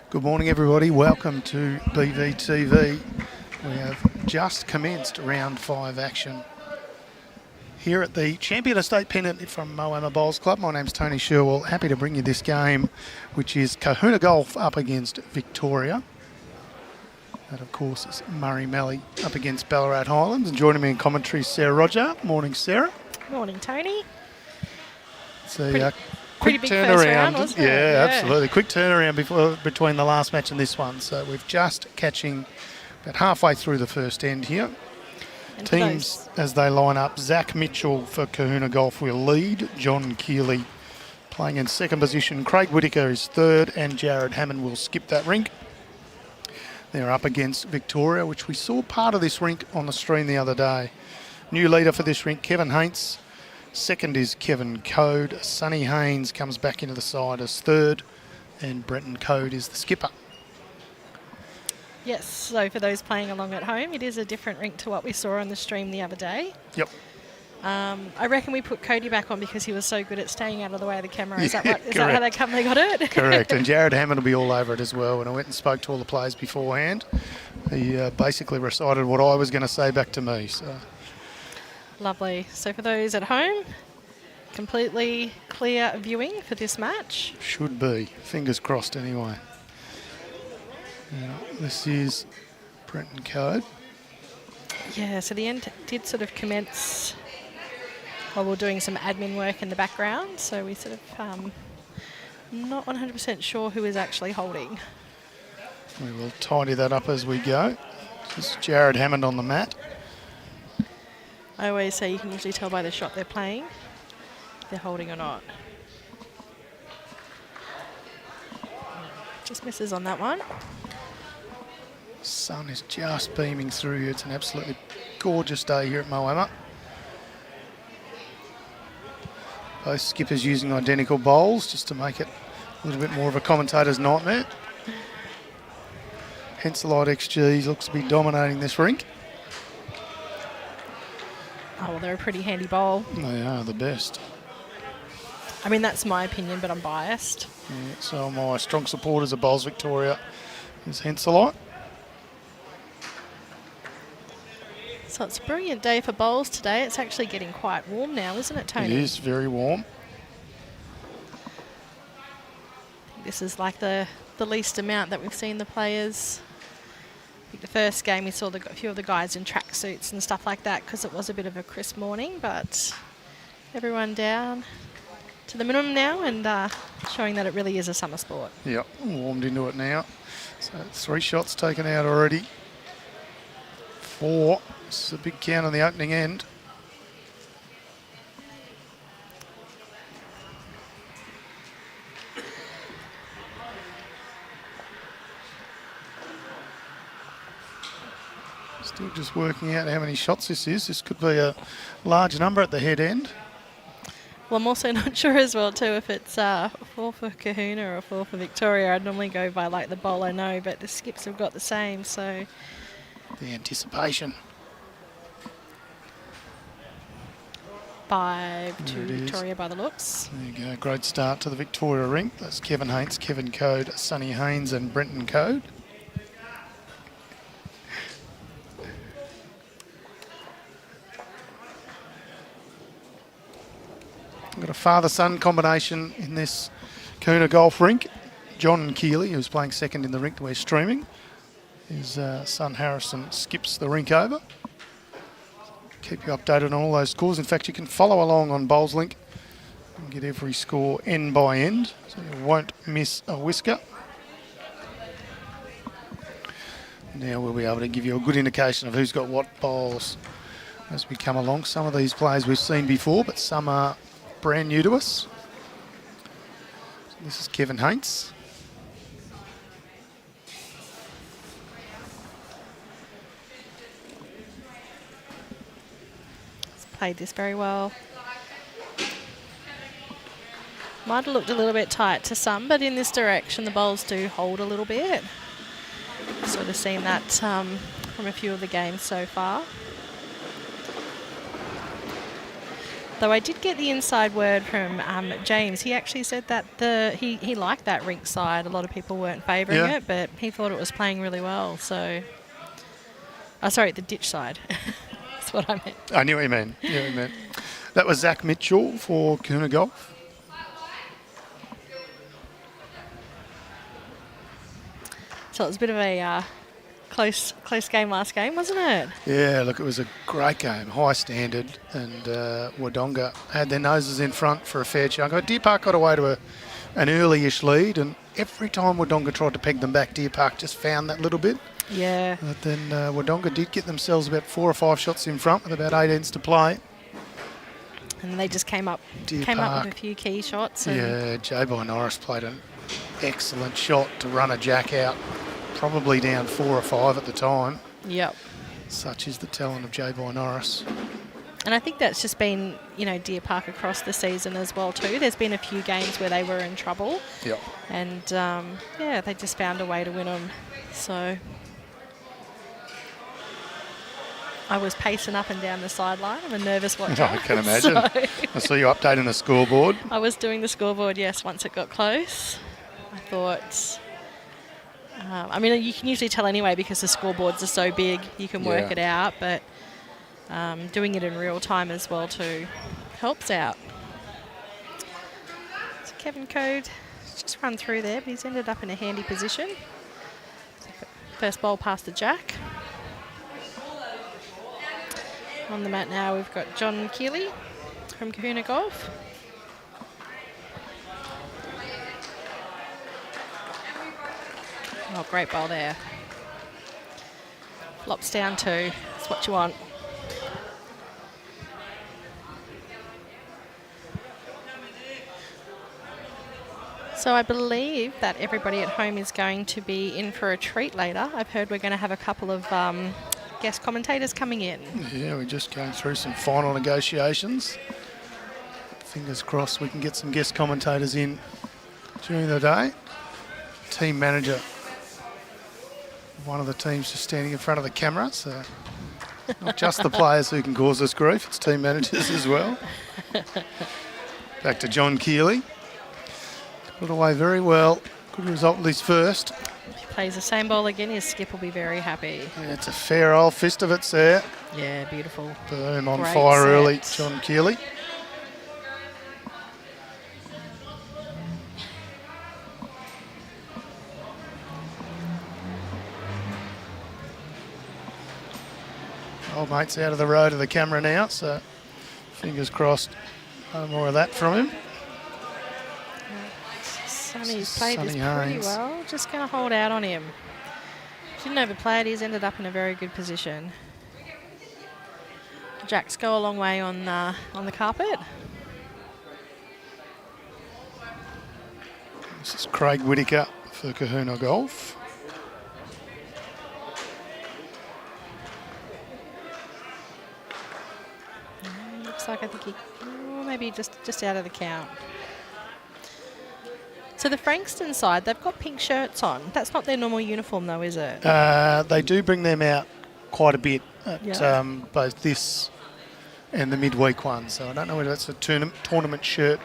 Good morning, everybody. Welcome to BVTV. We have just commenced round 5 action here at the Champion Estate Pennant from Moama Bowls Club. My name's Tony Sherwell. Happy to bring you this game, which is Cohuna Golf up against Victoria. That, of course, is Murray Mallee up against Ballarat Highlands. And joining me in commentary, Sarah Roger. Morning, Sarah. Morning, Tony. So, Pretty quick big first turnaround. round, wasn't it? Yeah, absolutely. Quick turnaround between the last match and this one. So we're just catching about halfway through the first end here. And Teams as they line up: Zach Mitchell for Cohuna Golf will lead. John Keeley playing in second position. Craig Whitaker is third, and Jared Hammond will skip that rink. They're up against Victoria, which we saw part of this rink on the stream the other day. New leader for this rink, Kevin Haynes. Second is Brenton Coad. Sonny Haynes comes back into the side as third, and Brenton Coad is the skipper. Yes, so for those playing along at home, it is a different rink to what we saw on the stream the other day. Yep. I reckon we put Cody back on because he was so good at staying out of the way of the camera. Is Yeah, that how they got it? Correct. And Jared Hammond will be all over it as well. When I went and spoke to all the players beforehand, he basically recited what I was going to say back to me. So. Lovely. So for those at home, completely clear viewing for this match. Should be. Fingers crossed anyway. Now, this is Brenton Coad. Yeah, so the end did sort of commence while we were doing some admin work in the background. So we sort of not 100% sure who is actually holding. We will tidy that up as we go. This is Jared Hammond on the mat. I always say you can usually tell by the shot they're playing if they're holding or not. Just misses on that one. Sun is just beaming through here. It's an absolutely gorgeous day here at Moama. Both skippers using identical bowls just to make it a little bit more of a commentator's nightmare. Hence the light XG looks to be dominating this rink. Oh, well, they're a pretty handy bowl. They are the best. I mean, that's my opinion, but I'm biased. Yeah, so my strong supporters of Bowls Victoria is hence the light. So it's a brilliant day for bowls today. It's actually getting quite warm now, isn't it, Tony? It is very warm. I think this is like the least amount that we've seen the players. I think the first game we saw a few of the guys in tracksuits and stuff like that because it was a bit of a crisp morning, but everyone down to the minimum now and showing that it really is a summer sport. Yep, warmed into it now. So 3 shots taken out already. 4. This is a big count on the opening end. Still just working out how many shots this is. This could be a large number at the head end. Well, I'm also not sure as well, too, if it's 4 for Cohuna or 4 for Victoria. I'd normally go by, like, the bowl I know, but the skips have got the same, so... The anticipation. 5 to Victoria by the looks. There you go. Great start to the Victoria rink. That's Kevin Haynes, Brenton Coad, Sonny Haynes and Brenton Coad. We've got a father-son combination in this Cohuna golf rink. John Keeley, who's playing second in the rink that we're streaming. His son Harrison skips the rink over. Keep you updated on all those scores. In fact, you can follow along on Bowls Link and get every score end by end, so you won't miss a whisker. Now we'll be able to give you a good indication of who's got what bowls as we come along. Some of these players we've seen before, but some are brand new to us. So this is Kevin Haynes. Played this very well. Might have looked a little bit tight to some, but in this direction the bowls do hold a little bit. Sort of seen that from a few of the games so far. Though I did get the inside word from James. He actually said that he liked that rink side. A lot of people weren't favouring Yeah. it, but he thought it was playing really well. So, oh, sorry, the ditch side. That's what I meant. I knew what you meant. That was Zach Mitchell for Cohuna Golf. So it was a bit of a close game last game, wasn't it? Yeah, look, it was a great game, high standard, and Wodonga had their noses in front for a fair chunk. But Deer Park got away to an early-ish lead, and every time Wodonga tried to peg them back, Deer Park just found that little bit. Yeah. But then Wodonga did get themselves about 4 or 5 shots in front with about 8 ends to play. And they just came up with a few key shots. Yeah, J-Boy Norris played an excellent shot to run a jack out, probably down 4 or 5 at the time. Yep. Such is the talent of J-Boy Norris. And I think that's just been, Deer Park across the season as well too. There's been a few games where they were in trouble. Yep. And, they just found a way to win them. So I was pacing up and down the sideline. I'm a nervous watcher. I can imagine. So I saw you updating the scoreboard. I was doing the scoreboard, yes, once it got close. I thought... you can usually tell anyway because the scoreboards are so big, you can work it out, but doing it in real time as well too helps out. So Kevin Coad just run through there, but he's ended up in a handy position. First ball past the jack. On the mat now we've got John Keeley from Cohuna Golf. Oh, great ball there. Flops down 2. That's what you want. So I believe that everybody at home is going to be in for a treat later. I've heard we're going to have a couple of guest commentators coming in. Yeah, we're just going through some final negotiations. Fingers crossed we can get some guest commentators in during the day. Team manager, one of the teams just standing in front of the camera, so not just the players who can cause us grief, it's team managers as well. Back to John Keeley. Put away very well. Good result with his first. If he plays the same ball again, his skip will be very happy. Yeah, it's a fair old fist of it's there. Yeah, beautiful. Boom, on Great fire set. early, John Keeley. Old mate's out of the road of the camera now, so fingers crossed no more of that from him. Sonny's played this Sonny pretty Haynes. well. Just going to hold out on him. Didn't overplay it. He's ended up in a very good position. Jacks go a long way on the carpet. This is Craig Whittaker for Cohuna Golf. Looks like I think he maybe just out of the count. So the Frankston side, they've got pink shirts on. That's not their normal uniform though, is it? They do bring them out quite a bit at both this and the midweek one. So I don't know whether that's a tournament shirt.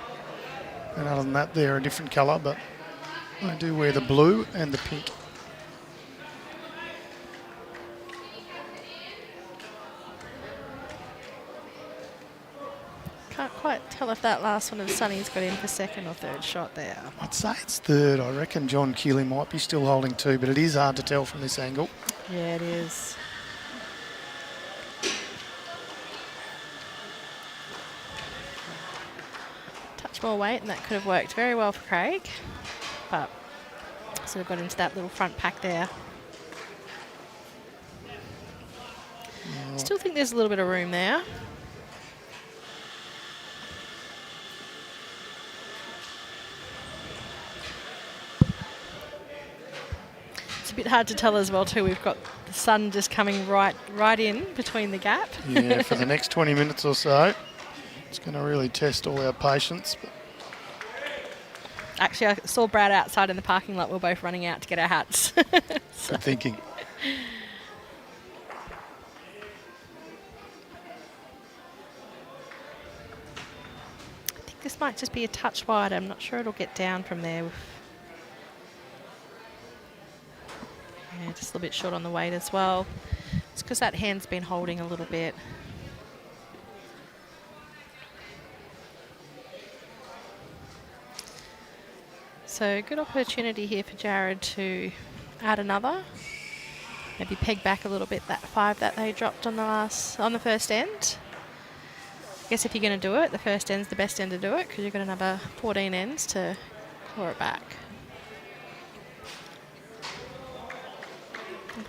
And other than that, they're a different colour, but they do wear the blue and the pink. Can't quite tell if that last one of Sonny's got in for second or third shot there. I'd say it's third. I reckon John Keeley might be still holding 2, but it is hard to tell from this angle. Yeah, it is. Touch more weight, and that could have worked very well for Craig. But sort of got into that little front pack there. Still think there's a little bit of room there. It's a bit hard to tell as well too. We've got the sun just coming right in between the gap. Yeah, for the next 20 minutes or so. It's going to really test all our patience. But Actually, I saw Brad outside in the parking lot. We're both running out to get our hats. good thinking. might just be a touch wide. I'm not sure it'll get down from there. Yeah, just a little bit short on the weight as well. It's because that hand's been holding a little bit. So good opportunity here for Jared to add another. Maybe peg back a little bit that 5 that they dropped on the first end. I guess if you're going to do it, the first end's the best end to do it because you've got another 14 ends to claw it back.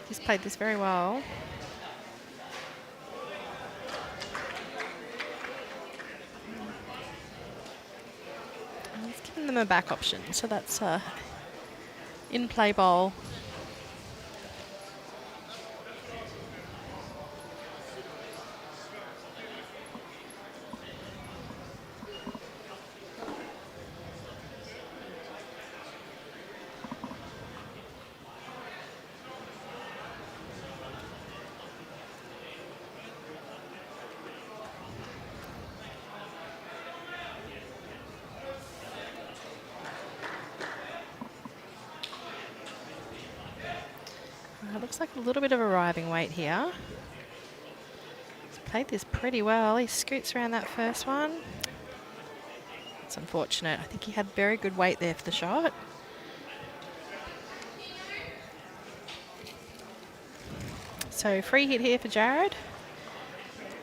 He's played this very well. And he's given them a back option, so that's a in-play bowl. Looks like a little bit of arriving weight here. He's played this pretty well. He scoots around that first one. It's unfortunate. I think he had very good weight there for the shot. So free hit here for Jared.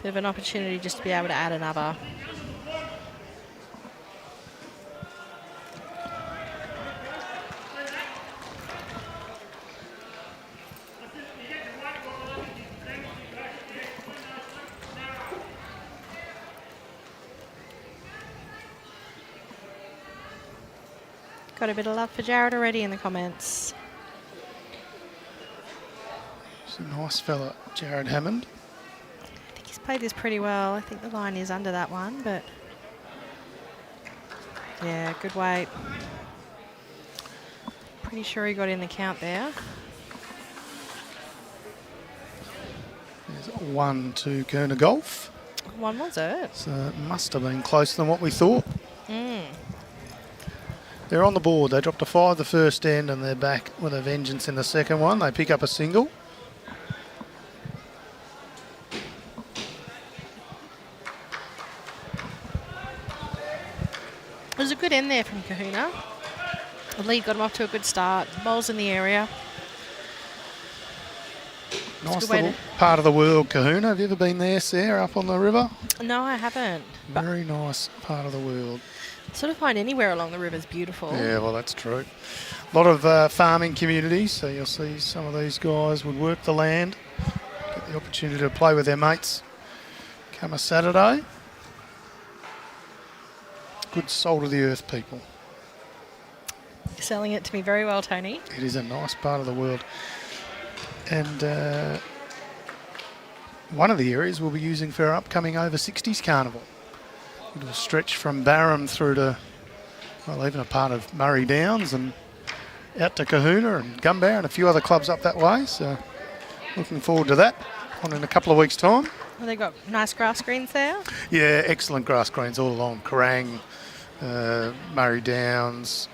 Bit of an opportunity just to be able to add another. Got a bit of love for Jared already in the comments. He's a nice fella, Jared Hammond. I think he's played this pretty well. I think the line is under that one, but yeah, good weight. Pretty sure he got in the count there. There's 1 to Cohuna Golf. 1 was it? So it must have been closer than what we thought. Mm. They're on the board. They dropped a 5 the first end and they're back with a vengeance in the second one. They pick up a single. It was a good end there from Cohuna. The lead got him off to a good start. Bowls in the area. Nice little part of the world, Cohuna. Have you ever been there, Sarah, up on the river? No, I haven't. Very nice part of the world. Sort of find anywhere along the river is beautiful. Yeah, well, that's true. A lot of farming communities, so you'll see some of these guys would work the land, get the opportunity to play with their mates come a Saturday. Good soul to the earth people. You're selling it to me very well, Tony. It is a nice part of the world. And one of the areas we'll be using for our upcoming over 60s carnival. It'll stretch from Barham through to, well, even a part of Murray Downs and out to Cohuna and Gumbar and a few other clubs up that way. So looking forward to that on in a couple of weeks' time. Well, they've got nice grass greens there. Yeah, excellent grass greens all along. Kerrang, Murray Downs.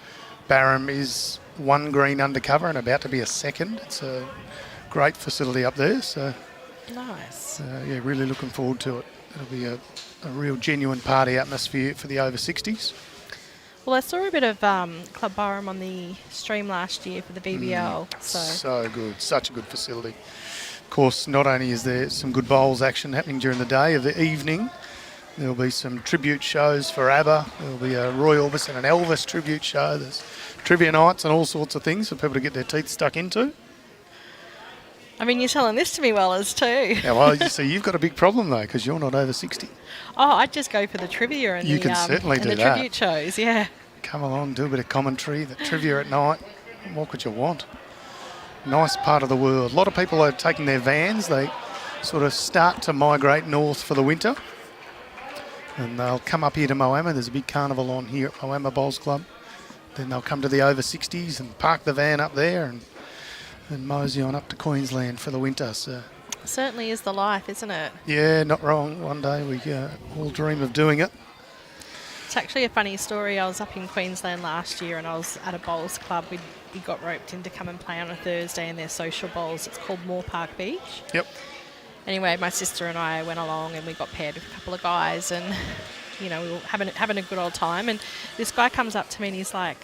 Barham is 1 green undercover and about to be a 2nd. It's a great facility up there. So nice. Yeah, really looking forward to it. It'll be a real genuine party atmosphere for the over 60s. Well, I saw a bit of Club Barham on the stream last year for the VBL. So good. Such a good facility. Of course, not only is there some good bowls action happening during the day, of the evening, there'll be some tribute shows for ABBA. There'll be a Roy Orbison and Elvis tribute show. There's trivia nights and all sorts of things for people to get their teeth stuck into. I mean, you're telling this to me well as too. Yeah, well, you see, you've got a big problem though, because you're not over 60. Oh, I'd just go for the trivia and you can certainly do the that. tribute shows, yeah. Come along, do a bit of commentary, the trivia at night. What could you want? Nice part of the world. A lot of people are taking their vans. They sort of start to migrate north for the winter. And they'll come up here to Moama. There's a big carnival on here at Moama Bowls Club. Then they'll come to the over 60s and park the van up there and mosey on up to Queensland for the winter. So certainly is the life, isn't it? yeah, not wrong. One day we all dream of doing it. It's actually a funny story. I was up in Queensland last year and I was at a bowls club. We got roped in to come and play on a Thursday in their social bowls. It's called Moore Park Beach. Yep. Anyway, my sister and I went along and we got paired with a couple of guys and, we were having a good old time. And this guy comes up to me and he's like,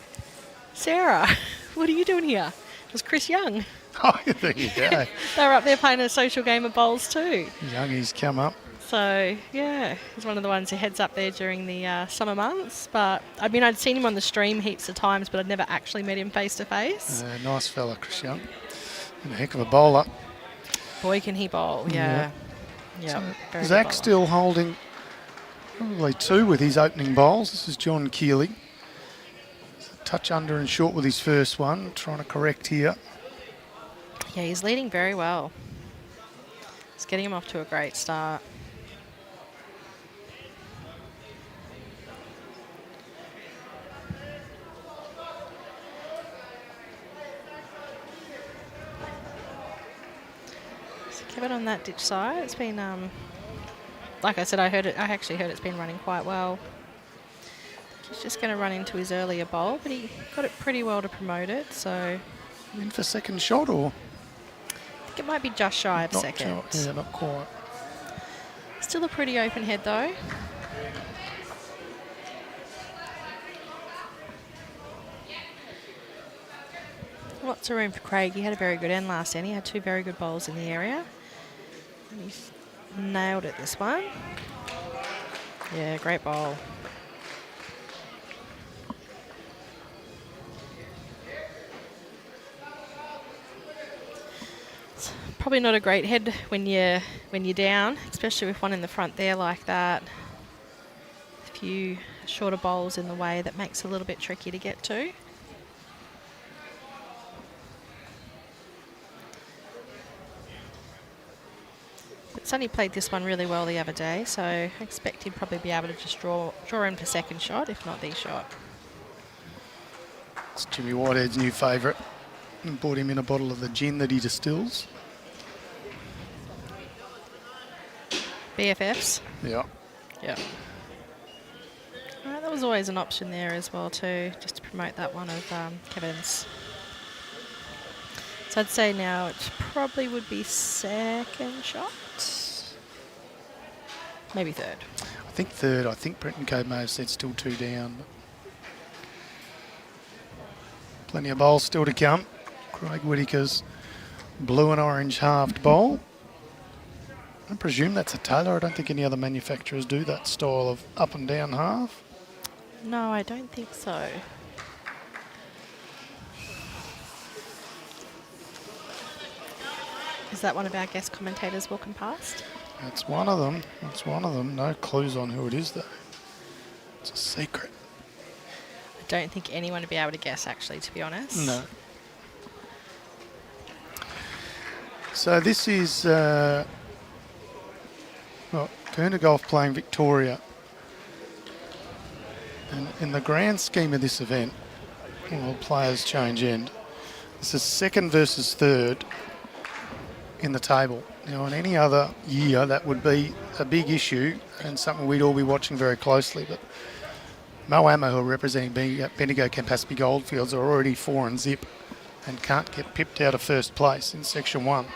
Sarah, what are you doing here? It was Chris Young. Oh, there you go. They were up there playing a social game of bowls too. Youngie's come up. So, yeah, he's one of the ones who heads up there during the summer months. But, I'd seen him on the stream heaps of times, but I'd never actually met him face to face. Nice fella, Chris Young. And a heck of a bowler. Boy, can he bowl, yeah. So Zach still holding probably 2 with his opening bowls. This is John Keeley. A touch under and short with his first one, trying to correct here. Yeah, he's leading very well. It's getting him off to a great start. Kevin on that ditch side. It's been, like I said, I actually heard it's been running quite well. He's just going to run into his earlier bowl, but he got it pretty well to promote it. So, In for second shot, or I think it might be just shy of second. Yeah, not quite. Still a pretty open head though. Lots of room for Craig. He had a very good end last end. He had 2 very good bowls in the area. And he's nailed it this one. Yeah, great bowl. It's probably not a great head when you're down, especially with one in the front there like that. A few shorter bowls in the way, that makes it a little bit tricky to get to. Sonny played this one really well the other day, so I expect he'd probably be able to just draw him to second shot, if not the shot. It's Jimmy Whitehead's new favourite. Bought him in a bottle of the gin that he distills. BFFs? Yeah. Yeah. That was always an option there as well too, just to promote that one of Kevin's. So I'd say now it probably would be second shot. Maybe third. I think third. I think Brenton Coad may have said still 2 down. Plenty of bowls still to come. Craig Whittaker's blue and orange halved bowl. I presume that's a Taylor. I don't think any other manufacturers do that style of up and down half. No, I don't think so. Is that one of our guest commentators walking past? That's one of them. That's one of them. No clues on who it is, though. It's a secret. I don't think anyone would be able to guess, actually, to be honest. No. So this is Cohuna Golf playing Victoria. And in the grand scheme of this event, well, players change end. This is second versus third in the table. Now, in any other year, that would be a big issue and something we'd all be watching very closely. But Moama, who are representing Bendigo Campaspe Goldfields, are already 4 and zip and can't get pipped out of first place in Section 1.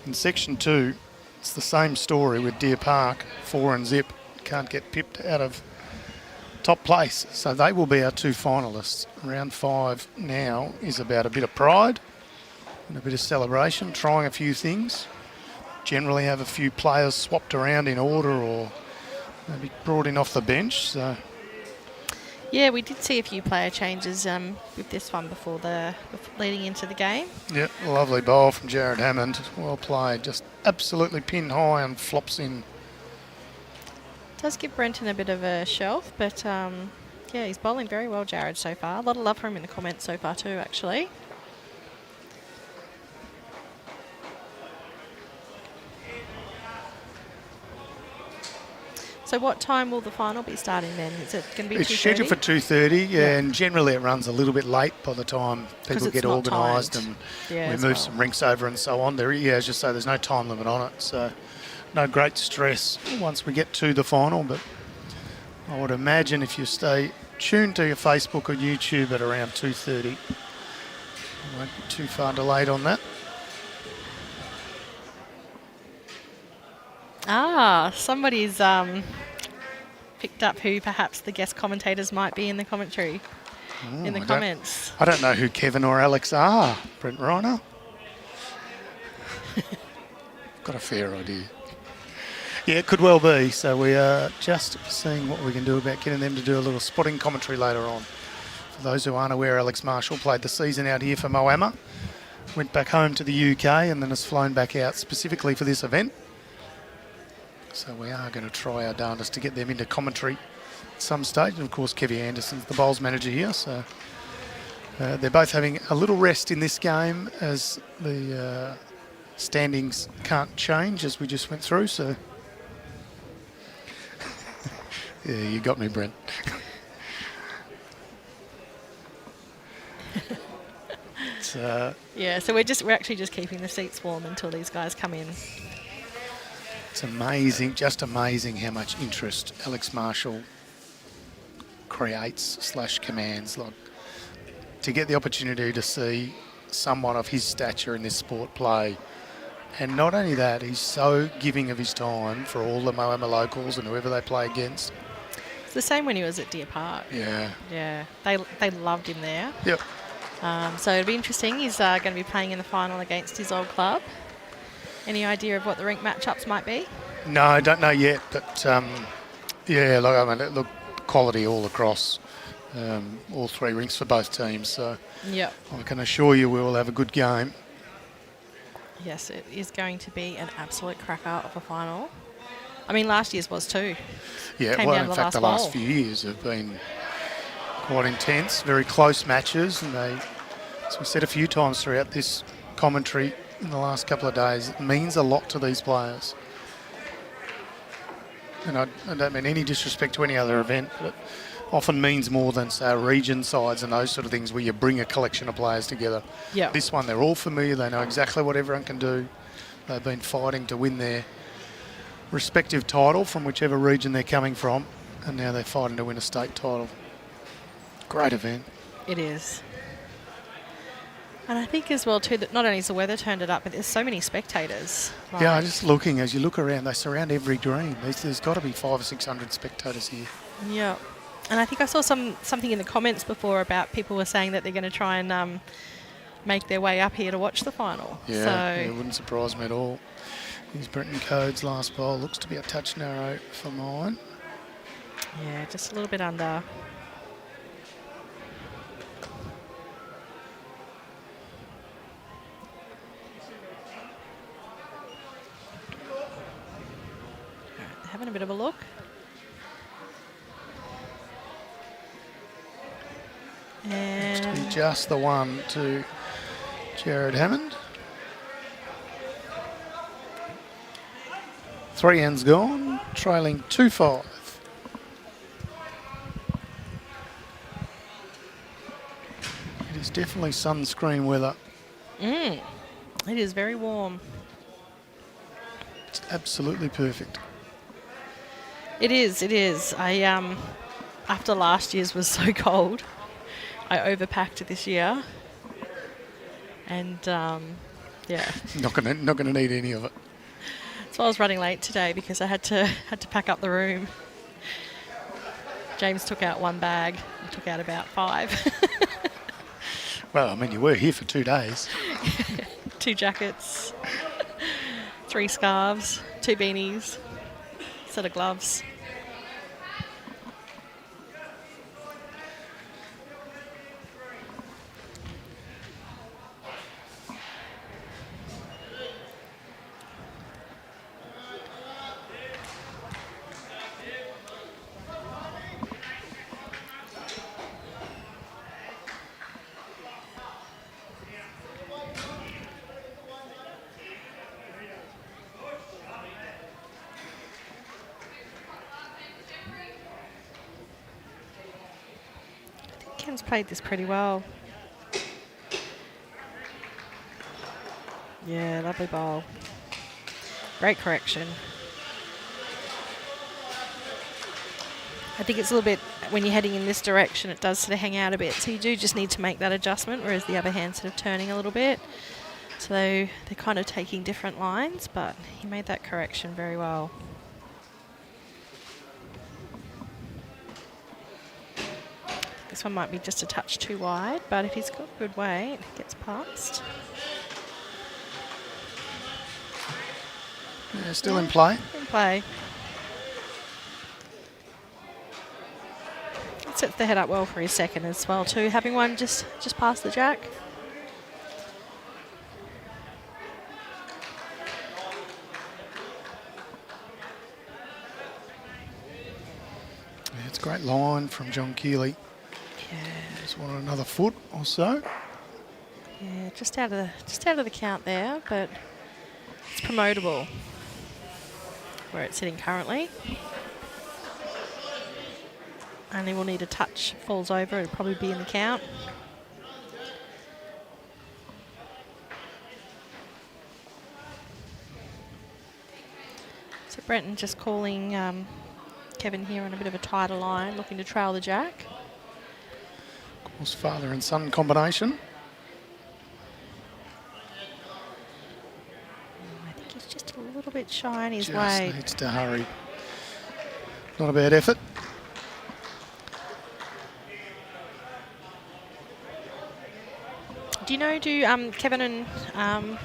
In Section 2, it's the same story with Deer Park, 4 and zip, can't get pipped out of top place. So they will be our 2 finalists. Round 5 now is about a bit of pride and a bit of celebration, trying a few things. Generally have a few players swapped around in order or maybe brought in off the bench. So yeah, we did see a few player changes with this one before leading into the game. yeah, lovely bowl from Jared Hammond. Well played, just absolutely pinned high and flops in. Does give Brenton a bit of a shelf, but yeah, he's bowling very well, Jared, so far. A lot of love for him in the comments so far too, actually. So what time will the final be starting then? Is it going to be 2:30? It's scheduled for 2:30, yeah, and generally it runs a little bit late by the time people get organised and we move some rinks over and so on. There, yeah, as you say, there's no time limit on it, so no great stress once we get to the final, but I would imagine if you stay tuned to your Facebook or YouTube at around 2:30. You won't be too far delayed on that. Somebody's picked up who perhaps the guest commentators might be in the commentary, in the comments. I don't know who Kevin or Alex are, Brent Reiner. Got a fair idea. Yeah, it could well be. So we are just seeing what we can do about getting them to do a little spotting commentary later on. For those who aren't aware, Alex Marshall played the season out here for Moama, went back home to the UK and then has flown back out specifically for this event. So we are going to try our darndest to get them into commentary at some stage. And of course, Kevy Anderson's the bowls manager here. So they're both having a little rest in this game as the standings can't change as we just went through. So yeah, you got me, Brent. Yeah, so we're actually just keeping the seats warm until these guys come in. It's amazing, just amazing how much interest Alex Marshall creates / commands. Like, to get the opportunity to see someone of his stature in this sport play. And not only that, he's so giving of his time for all the Moama locals and whoever they play against. It's the same when he was at Deer Park. Yeah. Yeah, they loved him there. Yep. So it'll be interesting. He's going to be playing in the final against his old club. Any idea of what the rink matchups might be? No, I don't know yet, but yeah, look, I mean, look, quality all across all three rinks for both teams. So yep. I can assure you we will have a good game. Yes, it is going to be an absolute cracker of a final. I mean, last year's was too. Yeah, Came well, down in to fact, the bowl. last few years have been quite intense, very close matches, and they, as we said a few times throughout this commentary in the last couple of days, it means a lot to these players. And I don't mean any disrespect to any other event, but it often means more than, say, region sides and those sort of things where you bring a collection of players together. Yeah. This one, they're all familiar. They know exactly what everyone can do. They've been fighting to win their respective title from whichever region they're coming from, and now they're fighting to win a state title. Great event. It is. And I think as well too that not only has the weather turned it up, but there's so many spectators. Yeah, just looking, as you look around, they surround every green. There's got to be 500 or 600 spectators here. Yeah. And I think I saw something in the comments before about people were saying that they're going to try and make their way up here to watch the final. Yeah, so yeah, it wouldn't surprise me at all. Here's Brenton Coad's last bowl. Looks to be a touch narrow for mine. yeah, just a little bit under. Having a bit of a look. Looks to be And just the one to Jared Hammond. 3 ends gone, trailing 2-5. It is definitely sunscreen weather. it is very warm. It's absolutely perfect. It is, it is. I after last year's was so cold, I overpacked this year. And yeah. Not gonna need any of it. So I was running late today because I had to pack up the room. James took out one bag, I took out about 5. Well, I mean, you were here for 2 days. 2 jackets, 3 scarves, 2 beanies, set of gloves. Ken's played this pretty well. Yeah, lovely bowl. Great correction. I think it's a little bit, when you're heading in this direction, it does sort of hang out a bit. So you do just need to make that adjustment, whereas the other hand's sort of turning a little bit. So they're kind of taking different lines, but he made that correction very well. This one might be just a touch too wide, but if he's got good weight, he gets past. Yeah, still in play. In play. Sets the head up well for his second as well too, having one just past the jack. Yeah, it's a great line from John Keeley. Yeah. Just wanted another foot or so. Yeah, just out of the count there, but it's promotable where it's sitting currently. Only will need a touch, falls over, it'll probably be in the count. So Brenton just calling Kevin here on a bit of a tighter line, looking to trail the jack. Of course, father and son combination. I think he's just a little bit shy in his Just weight. needs to hurry. Not a bad effort. Do you know, do Kevin and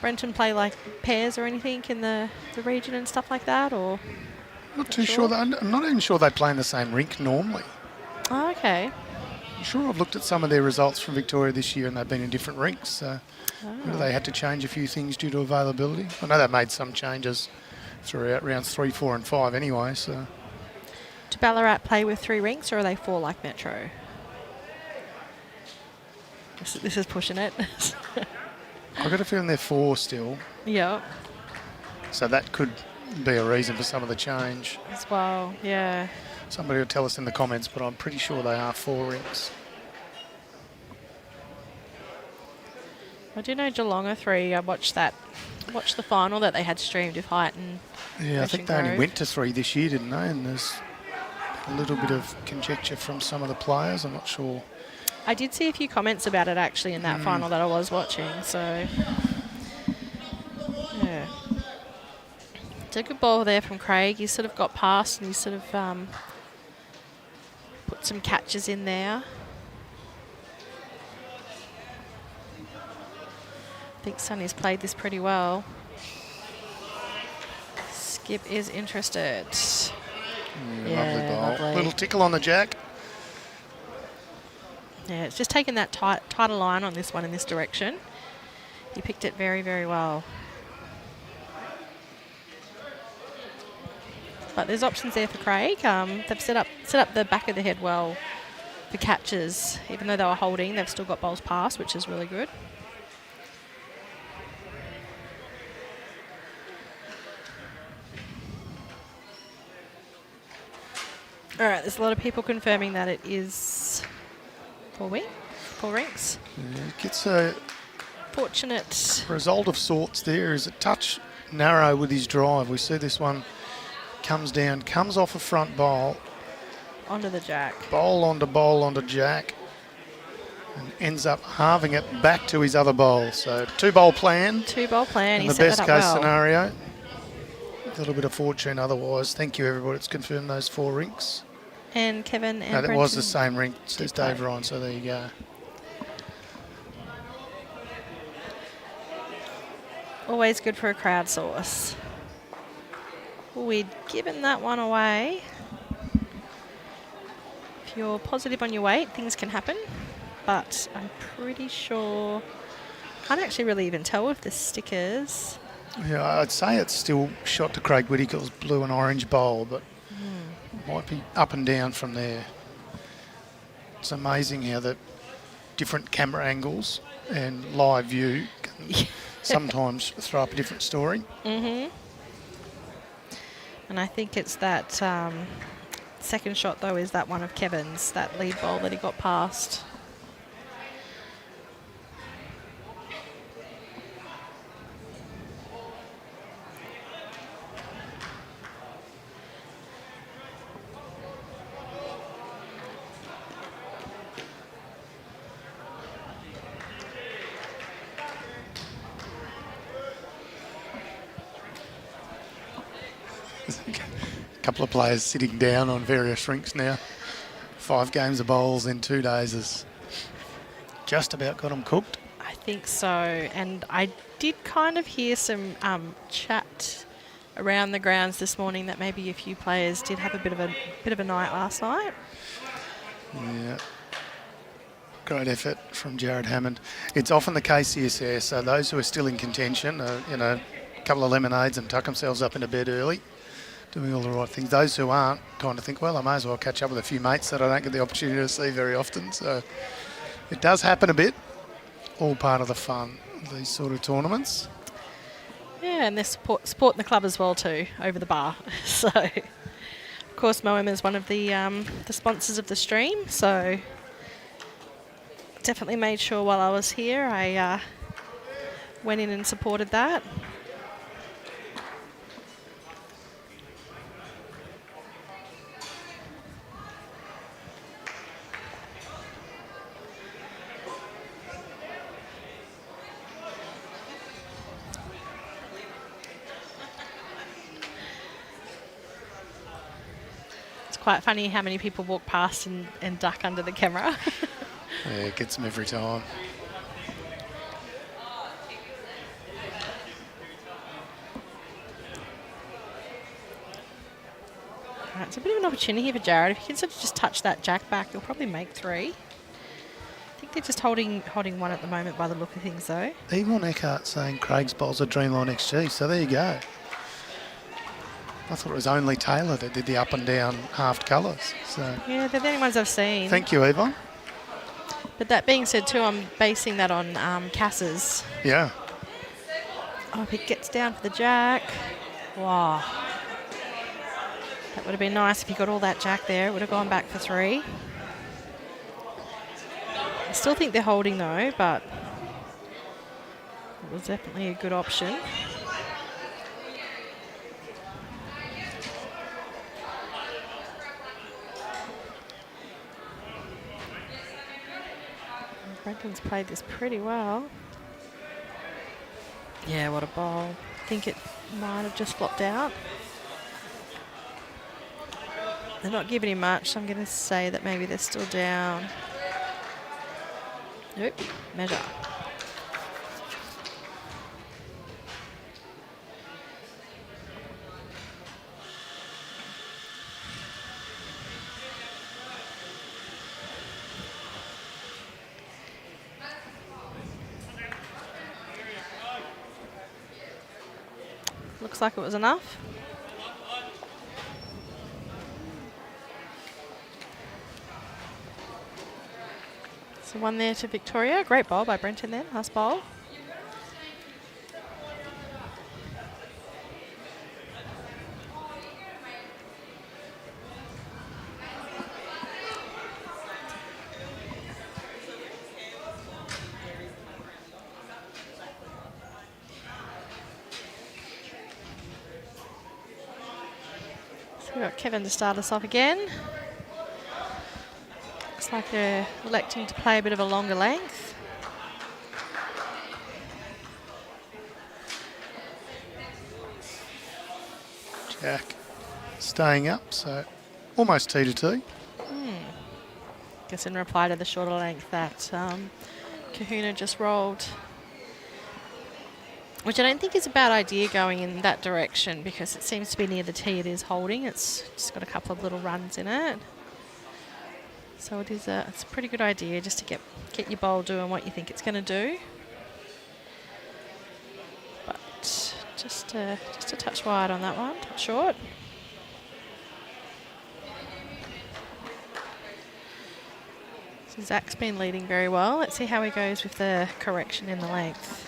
Brenton play like pairs or anything in the region and stuff like that, or? Not too sure. I'm not even sure they play in the same rink normally. Oh, okay. I'm sure I've looked at some of their results from Victoria this year and they've been in different rinks. So whether they had to change a few things due to availability. I know they've made some changes throughout rounds 3, 4 and 5 anyway. So Do Ballarat play with 3 rinks, or are they 4 like Metro? This is pushing it. I've got a feeling they're 4 still. Yeah. So that could be a reason for some of the change. As well, yeah. Somebody will tell us in the comments, but I'm pretty sure they are 4 rinks. I do know Geelong are 3. I watched the final that they had streamed with Height and Yeah, I think they only Grove. went to 3 this year, didn't they? And there's a little bit of conjecture from some of the players. I'm not sure. I did see a few comments about it actually in that final that I was watching, so yeah. It's a good ball there from Craig. He sort of got past and he sort of put some catches in there. I think Sonny's played this pretty well. Skip is interested. Lovely ball. lovely. Little tickle on the jack. Yeah, it's just taken that tighter line on this one in this direction. He picked it very, very well. But there's options there for Craig. They've set up the back of the head well for catches. Even though they were holding, they've still got bowls past, which is really good. All right, there's a lot of people confirming that it is 4 rinks. Yeah, gets a Fortunate. result of sorts there. Is a touch narrow with his drive. We see this one comes down, comes off a front bowl, Onto the jack. bowl onto jack, and ends up halving it back to his other bowl. So 2-bowl plan. 2-bowl plan. In He the set best that case up well. scenario. A little bit of fortune otherwise. Thank you, everybody. It's confirmed those 4 rinks. And Kevin and No, that was the Brenton same rink, says did play. Dave Ryan. So there you go. Always good for a crowd source. We'd given that one away. If you're positive on your weight, things can happen. But I'm pretty sure... Can't actually really even tell with the stickers. Yeah, I'd say it's still shot to Craig Whittaker's blue and orange bowl, but might be up and down from there. It's amazing how the different camera angles and live view can sometimes throw up a different story. And I think it's that second shot, though, is that one of Kevin's, that lead bowl that he got past. A couple of players sitting down on various rinks now. 5 games of bowls in 2 days has just about got them cooked. I think so. And I did kind of hear some chat around the grounds this morning that maybe a few players did have a bit of a night last night. Yeah. Great effort from Jared Hammond. It's often the case here, Sarah, so those who are still in contention, a couple of lemonades and tuck themselves up into bed early, doing all the right things. Those who aren't kind of think, well, I may as well catch up with a few mates that I don't get the opportunity to see very often. So it does happen a bit. All part of the fun, these sort of tournaments. Yeah, and they're supporting the club as well too, over the bar. So, of course, Moama is one of the sponsors of the stream, so definitely made sure while I was here I went in and supported that. It's quite funny how many people walk past and duck under the camera. Yeah, it gets them every time. Right, it's a bit of an opportunity here for Jared. If he can sort of just touch that jack back, he'll probably make 3. I think they're just holding 1 at the moment by the look of things, though. Eagle Eckhart saying Craig's bowls a Dreamline XG, so there you go. I thought it was only Taylor that did the up and down halved colours. So Yeah, they're the only ones I've seen. thank you, Yvonne. But that being said, too, I'm basing that on Cass's. Yeah. Oh, if he gets down for the jack. Wow. That would have been nice if he got all that jack there. It would have gone back for 3. I still think they're holding, though, but it was definitely a good option. Brenton's played this pretty well. Yeah, what a bowl. I think it might have just flopped out. They're not giving him much, so I'm going to say that maybe they're still down. Nope, measure. Looks like it was enough. So 1 there to Victoria. Great bowl by Brenton then, last bowl. So we've got Kevin to start us off again. Looks like they're electing to play a bit of a longer length. Jack staying up, so almost T to T. Guess in reply to the shorter length that Cohuna just rolled. Which I don't think is a bad idea going in that direction because it seems to be near the tee it is holding. It's just got a couple of little runs in it. So it's a pretty good idea just to get your bowl doing what you think it's going to do. But just a touch wide on that one, touch short. So Zach's been leading very well. Let's see how he goes with the correction in the length.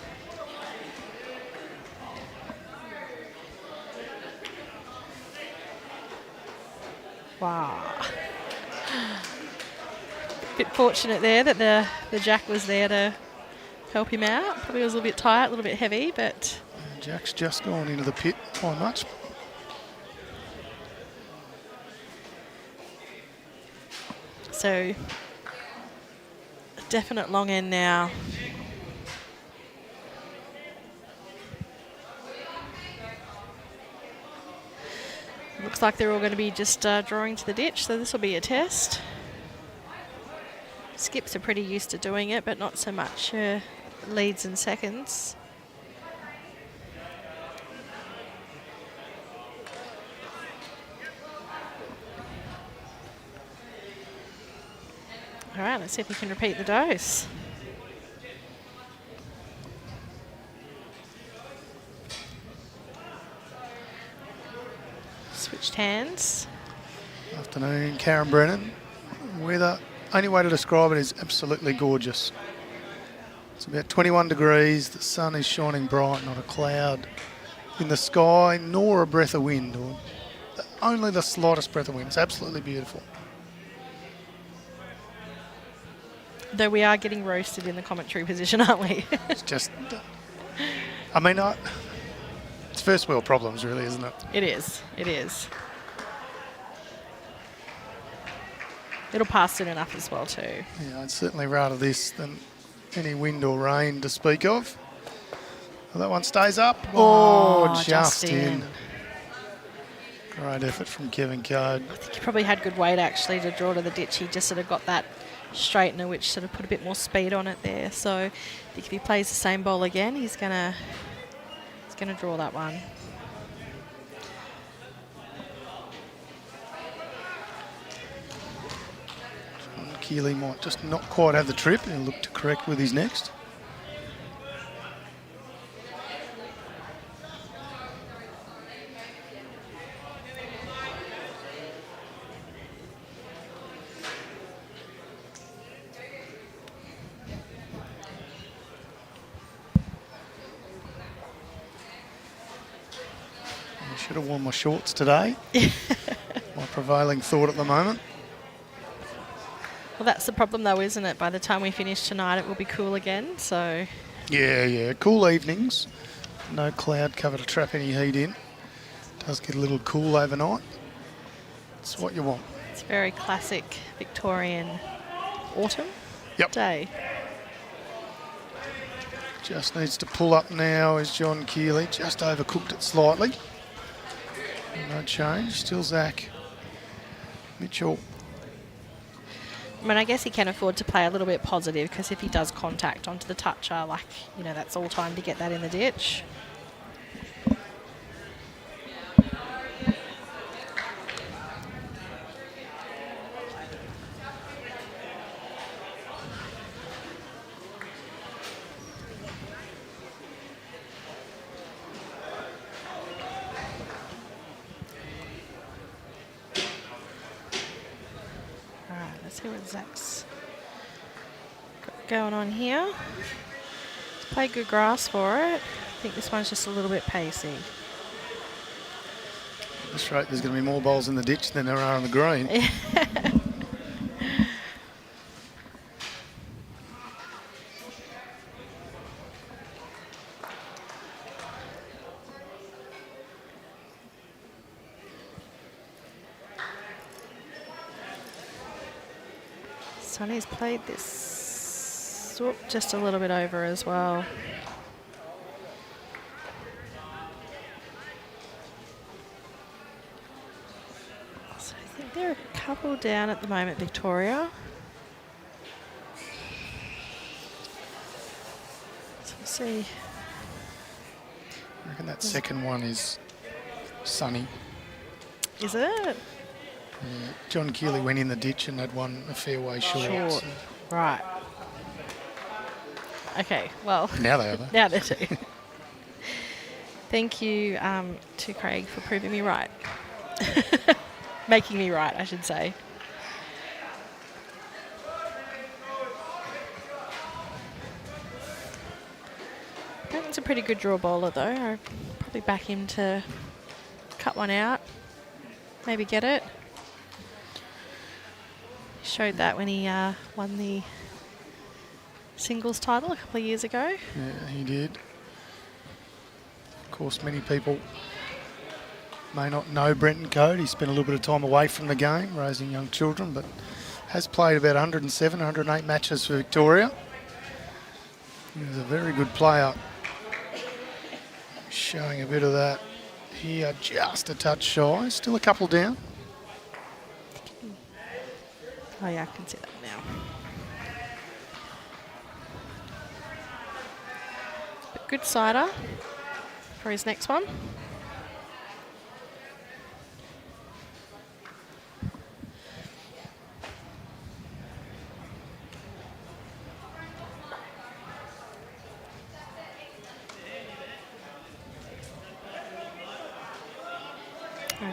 Wow. Bit fortunate there that the jack was there to help him out. Probably was a little bit tight, a little bit heavy, but... Jack's just gone into the pit by much. So, a definite long end now. looks like they're all going to be just drawing to the ditch, so this will be a test. Skips are pretty used to doing it, but not so much leads and seconds. All right, let's see if we can repeat the dose. Switched hands. Afternoon, Karen Brennan. Weather, only way to describe it is absolutely gorgeous. It's about 21 degrees, the sun is shining bright, not a cloud in the sky, nor a breath of wind, or only the slightest breath of wind. It's absolutely beautiful. Though we are getting roasted in the commentary position, aren't we? It's just, I mean, it's first world problems, really, isn't it? It is. It is. It'll pass soon enough as well, too. Yeah, I'd certainly rather this than any wind or rain to speak of. Well, that one stays up. Oh, just in. Great effort from Kevin Coad. I think he probably had good weight, actually, to draw to the ditch. He just sort of got that straightener, which sort of put a bit more speed on it there. So I think if he plays the same ball again, he's gonna draw that one. Keeley might just not quite have the trip. He'll look to correct with his next. I should have worn my shorts today. My prevailing thought at the moment. Well, that's the problem, though, isn't it? By the time we finish tonight, it will be cool again. So Yeah. Cool evenings. No cloud cover to trap any heat in. Does get a little cool overnight. It's what you want. it's very classic Victorian autumn day. Just needs to pull up now is John Keeley. Just overcooked it slightly. No change. Still Zach Mitchell. I mean, I guess he can afford to play a little bit positive, because if he does contact onto the toucher, that's all time to get that in the ditch. Let's see what Zach's got going on here. He's played good grass for it. I think this one's just a little bit pacey. At this rate, there's going to be more balls in the ditch than there are on the green. Sonny's played this just a little bit over as well. So I think there are a couple down at the moment, Victoria. So we'll see. I reckon that second one is Sunny. Is it? John Keeley went in the ditch and had one a fair way short. Right. Okay, well. Now they are. Now they do. Thank you to Craig for proving me right. Making me right, I should say. Brenton's a pretty good draw bowler, though. I'd probably back him to cut one out, maybe get it. Showed that when he won the singles title a couple of years ago. Yeah, he did. Of course, many people may not know Brenton Coad. He spent a little bit of time away from the game, raising young children, but has played about 107, 108 matches for Victoria. He was a very good player. Showing a bit of that here just a touch shy. Still a couple down. Oh yeah, I can see that now. But good cider for his next one.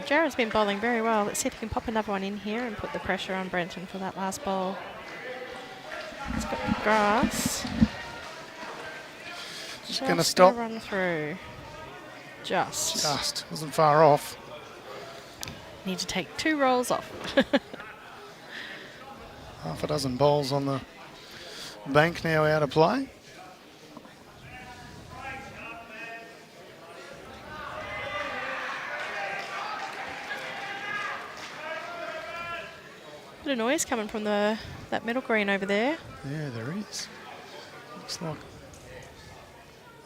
Jared's been bowling very well. Let's see if he can pop another one in here and put the pressure on Brenton for that last bowl. He's got the grass. Just going to stop. Run through. Just. Wasn't far off. Need to take 2 rolls off. Half a dozen bowls on the bank now out of play. Bit of noise coming from that middle green over there. Yeah, there is. Looks like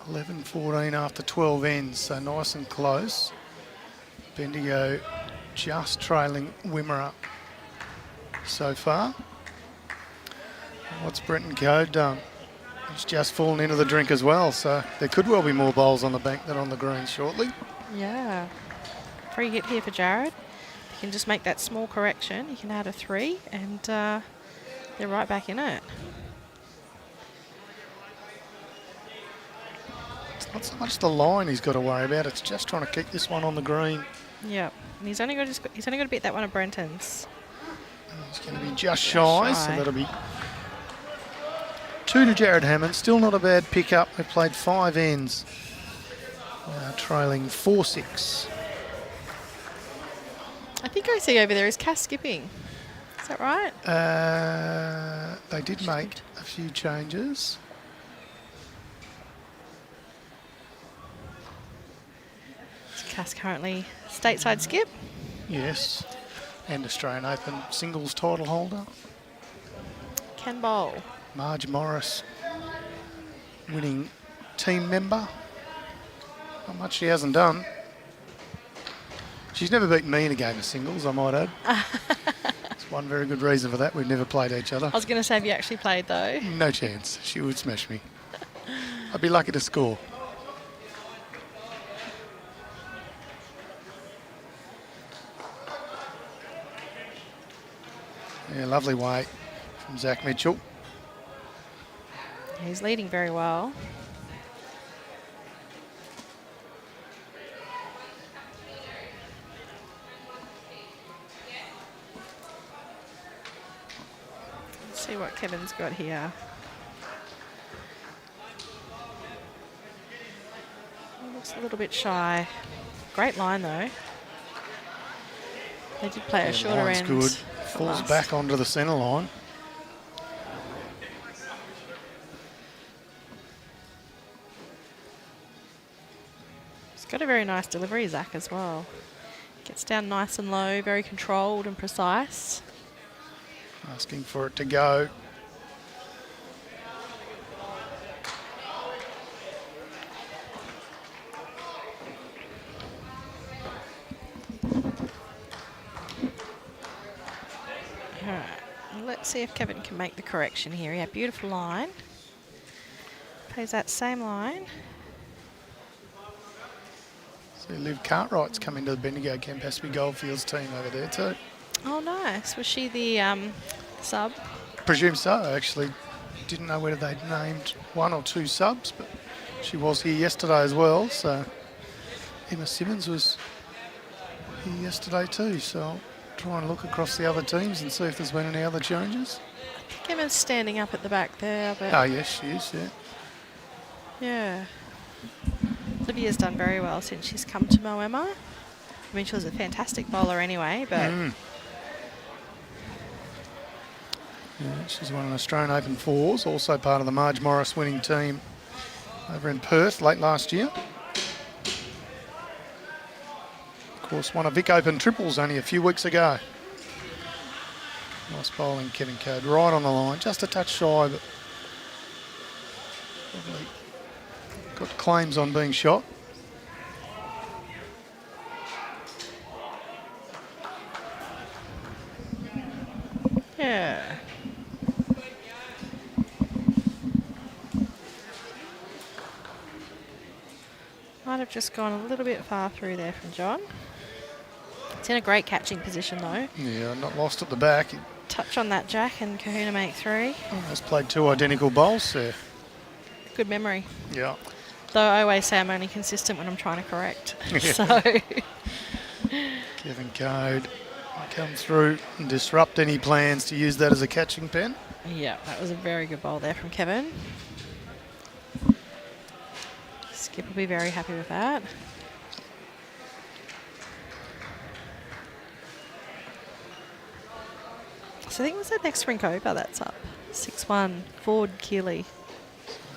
11:14 after 12 ends, so nice and close. Bendigo just trailing Wimmera so far. What's Brenton Coad done? He's just fallen into the drink as well, so there could well be more bowls on the bank than on the green shortly. Yeah. Free hit here for Jared. He can just make that small correction. He can add a 3 and they're right back in it. It's not so much the line he's got to worry about, it's just trying to keep this one on the green. Yep. And he's only got to beat that one of Brenton's. He's going to be just shy, so that'll be 2 to Jared Hammond. Still not a bad pick-up. They've played 5 ends. Trailing 4-6. I think I see over there is Cass skipping. Is that right? They did make a few changes. Is Cass currently stateside skip? Yes. And Australian Open singles title holder. Can bowl. Marge Morris, winning team member. Not much she hasn't done. She's never beaten me in a game of singles, I might add. That's one very good reason for that. We've never played each other. I was going to say, have you actually played though? No chance. She would smash me. I'd be lucky to score. Yeah, lovely weight from Zach Mitchell. He's leading very well. Let's see what Kevin's got here. Looks a little bit shy. Great line though. They did play a shorter end. Good. Falls back onto the centre line. He's got a very nice delivery, Zach, as well. Gets down nice and low, very controlled and precise. Asking for it to go. Let's see if Kevin can make the correction here. Yeah, beautiful line. Plays that same line. So Liv Cartwright's come into the Bendigo Campaspe Goldfields team over there too. Oh, nice. Was she the sub? Presume so. Actually, didn't know whether they'd named 1 or 2 subs, but she was here yesterday as well. So Emma Simmons was here yesterday too. So I'll try and look across the other teams and see if there's been any other changes. I think Emma's standing up at the back there. But oh, yes, she is, yeah. Yeah. Olivia's done very well since she's come to Moama. I mean, she was a fantastic bowler anyway, but... Yeah, she's won an Australian Open 4s, also part of the Marge Morris winning team over in Perth late last year. Of course, won a Vic Open triples only a few weeks ago. Nice bowling, Kevin Coad, right on the line, just a touch shy, but probably got claims on being shot. Might have just gone a little bit far through there from John. It's in a great catching position though. Yeah, not lost at the back. Touch on that jack and Cohuna make 3. Has played 2 identical bowls there. Good memory. Yeah. Though I always say I'm only consistent when I'm trying to correct. So Kevin Coad come through and disrupt any plans to use that as a catching pen. yeah, that was a very good bowl there from Kevin. Skip will be very happy with that. So I think it was the next rink over that's up. 6-1, Ford Keeley.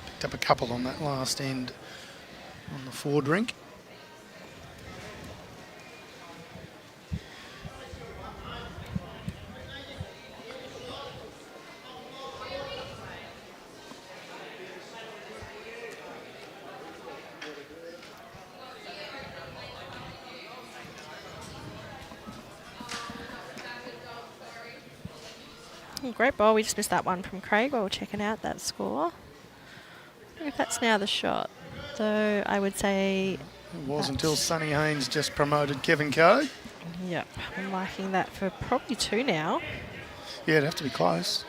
Picked up a couple on that last end on the Ford rink. Great ball. We just missed that one from Craig while we're checking out that score. I think that's now the shot. So I would say... It was until Sonny Haynes just promoted Kevin Coad. Yep, I'm liking that for probably 2 now. Yeah, it'd have to be close.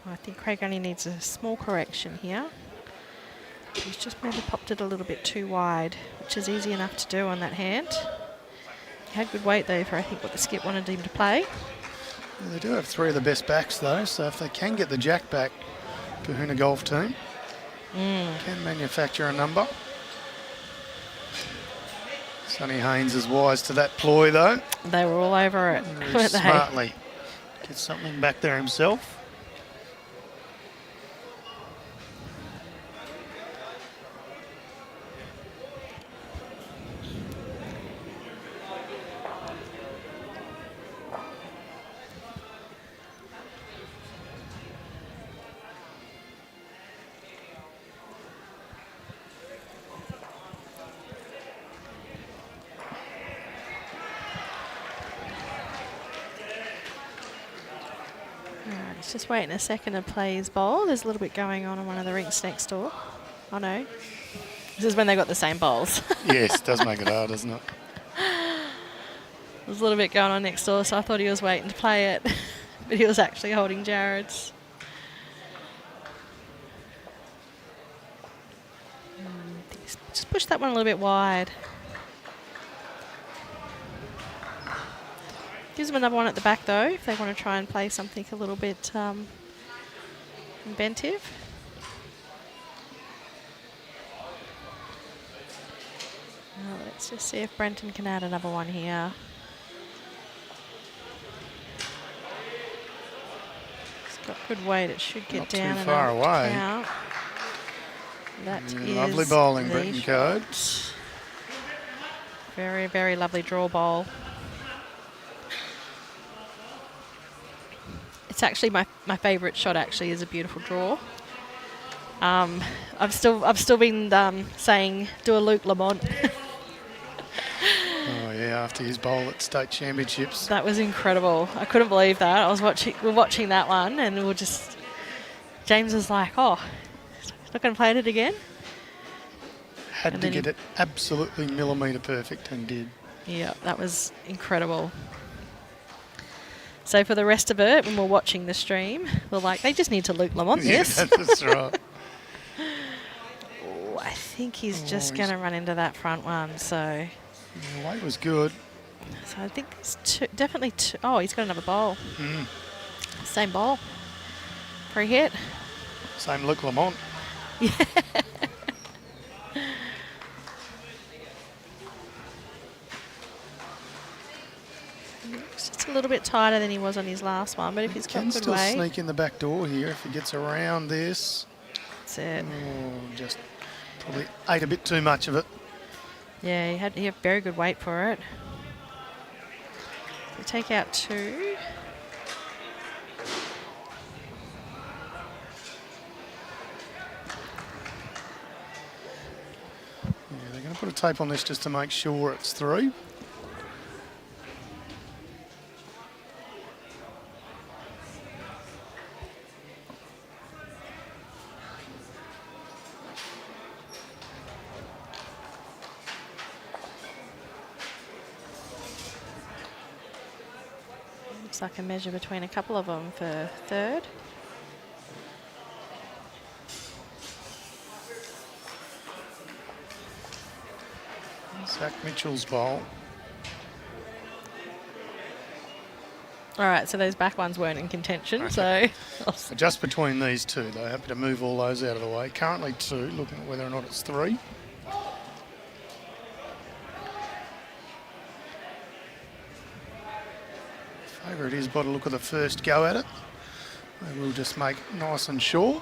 I think Craig only needs a small correction here. He's just maybe popped it a little bit too wide, which is easy enough to do on that hand. He had good weight though for I think what the skip wanted him to play. Yeah, they do have 3 of the best backs though, so if they can get the jack back, Cohuna golf team can manufacture a number. Sonny Haynes is wise to that ploy though. They were all over it, Very weren't they? smartly gets something back there himself. He's just waiting a second to play his bowl. There's a little bit going on one of the rinks next door. Oh no. This is when they got the same bowls. Yes, it does make it hard, doesn't it? There's a little bit going on next door, so I thought he was waiting to play it. But he was actually holding Jared's. Just push that one a little bit wide. Gives them another one at the back though, if they want to try and play something a little bit inventive. Now let's just see if Brenton can add another one here. It's got good weight, it should get Not down too and far away. out. That is Lovely bowling, the Brenton Coad. shot. Very, very lovely draw bowl. It's actually my favourite shot. Actually, is a beautiful draw. I've still been saying do a Luke Lamont. Oh yeah, after his bowl at state championships. That was incredible. I couldn't believe that. We're watching that one, and James was like, "Oh, he's not going to play it again." Had And to then get it absolutely millimetre perfect and did. Yeah, that was incredible. So for the rest of it, when we're watching the stream, we're like, they just need to Luke Lamont this. Yeah, that's right. Oh, I think he's just going to run into that front one. So The weight was good. I think it's definitely two. Oh, he's got another bowl. Same bowl. Free hit. Same Luke Lamont. Yeah. It's just a little bit tighter than he was on his last one, but if he's got Can good still weight, sneak in the back door here if he gets around this. that's it. Oh, just probably ate a bit too much of it. Yeah, he had very good weight for it. We take out 2. Yeah, they're going to put a tape on this just to make sure it's 3. Looks like a measure between a couple of them for third. Zach Mitchell's bowl. All right, so those back ones weren't in contention, Okay. so... Just between these two, they're happy to move all those out of the way. Currently 2, looking at whether or not it's 3. Favourite is by the look of the first go at it. They will just make nice and sure.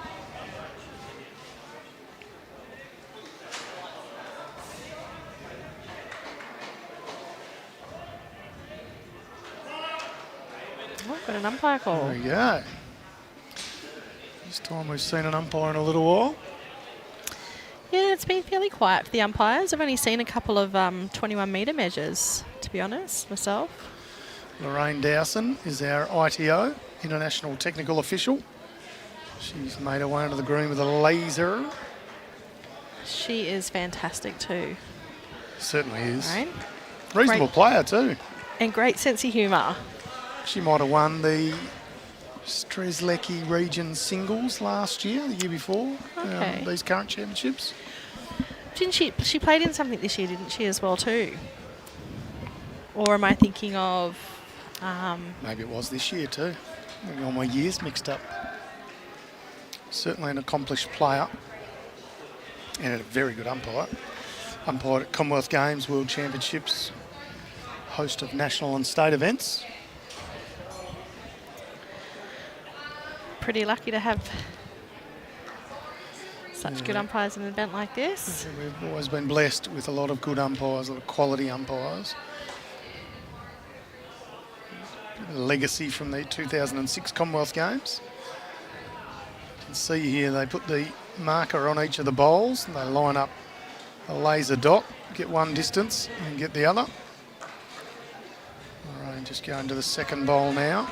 Oh, got an umpire call. There we go. This time we've seen an umpire in a little while. Yeah, it's been fairly quiet for the umpires. I've only seen a couple of 21-metre measures, to be honest, myself. Lorraine Dowson is our ITO, International Technical Official. She's made her way onto the green with a laser. She is fantastic too. Certainly is. Right? Reasonable Great. player too. And great sense of humour. She might have won the Strzelecki region singles last year, the year before, Okay. these current championships. Didn't she played in something this year, didn't she, as well too? Or am I thinking of... Maybe it was this year too. Maybe all my years mixed up. Certainly an accomplished player and a very good umpire. Umpired at Commonwealth Games, World Championships, host of national and state events. pretty lucky to have such good umpires in an event like this. We've always been blessed with a lot of good umpires, a lot of quality umpires. A legacy from the 2006 Commonwealth Games. You can see here they put the marker on each of the bowls and they line up a laser dot, get one distance and get the other. All right, just going to the second bowl now.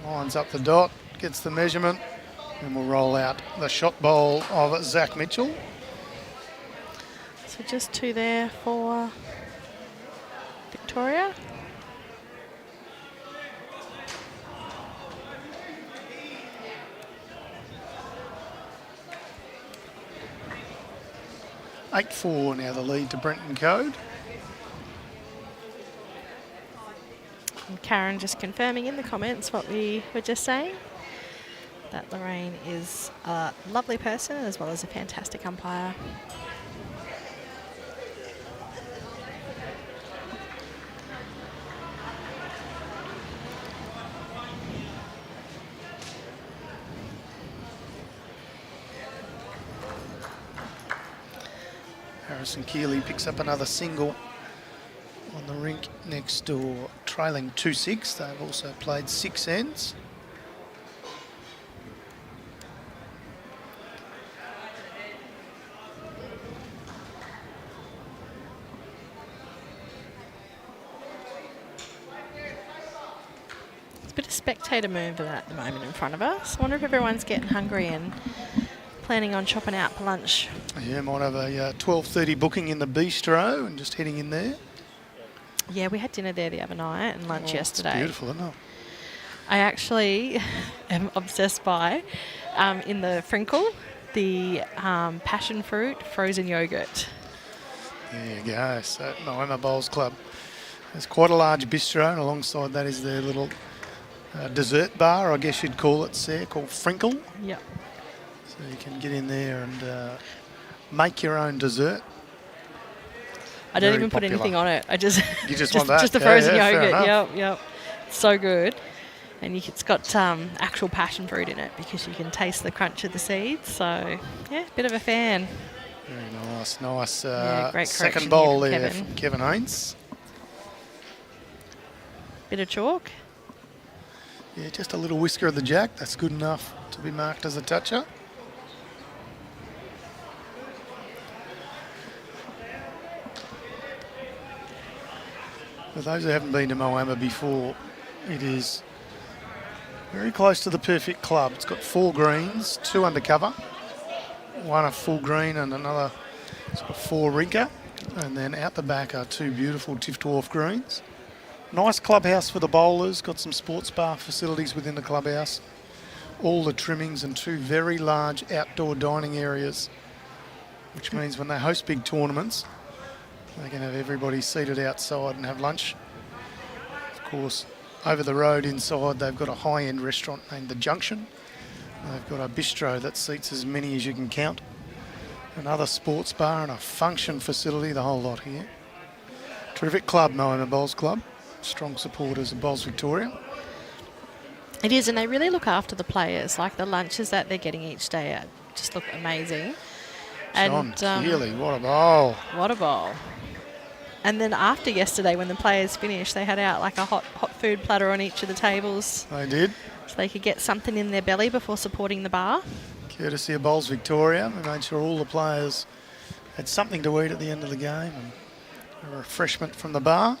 Lines up the dot, gets the measurement, and we'll roll out the shot bowl of Zach Mitchell. So just two there for Victoria. (8-4) now the lead to Brenton Coad. And Karen just confirming in the comments what we were just saying, that Lorraine is a lovely person as well as a fantastic umpire. Harrison Keeley picks up another single on the rink next door, trailing 2-6. They've also played 6 ends. It's a bit of spectator move at the moment in front of us. I wonder if everyone's getting hungry and planning on chopping out for lunch. Yeah, might have a 12:30 booking in the Bistro and just heading in there. Yeah, we had dinner there the other night and lunch yesterday. It's beautiful, isn't it? I actually am obsessed by, in the Frinkle, the passion fruit frozen yogurt. There you go. So Moama Bowls Club. There's quite a large bistro, and alongside that is their little dessert bar, I guess you'd call it, there, called Frinkle. Yep. So you can get in there and make your own dessert. I don't Very even popular. put anything on it. I just You just want that? just the Yeah, frozen yeah, fair yogurt. enough. Yep. So good. And it's got actual passion fruit in it because you can taste the crunch of the seeds. So, yeah, bit of a fan. Very nice. Yeah, great Second correction bowl here there from from Kevin Haynes. Bit of chalk. Yeah, just a little whisker of the jack. That's good enough to be marked as a toucher. For those who haven't been to Moama before, it is very close to the perfect club. It's got 4 greens, 2 undercover, 1 a full green and another sort of 4 rinker. And then out the back are 2 beautiful Tiff Dwarf greens. Nice clubhouse for the bowlers, got some sports bar facilities within the clubhouse. All the trimmings and 2 very large outdoor dining areas, which means when they host big tournaments, they can have everybody seated outside and have lunch. Of course, over the road inside, they've got a high-end restaurant named The Junction. They've got a bistro that seats as many as you can count. Another sports bar and a function facility, the whole lot here. Terrific club, Moama Bowls Club. Strong supporters of Bowls Victoria. It is, and they really look after the players. Like the lunches that they're getting each day just look amazing. John Keely, what a bowl. What a bowl. And then after yesterday, when the players finished, they had out like a hot food platter on each of the tables. They did. So they could get something in their belly before supporting the bar. Courtesy of Bowls Victoria. We made sure all the players had something to eat at the end of the game and a refreshment from the bar.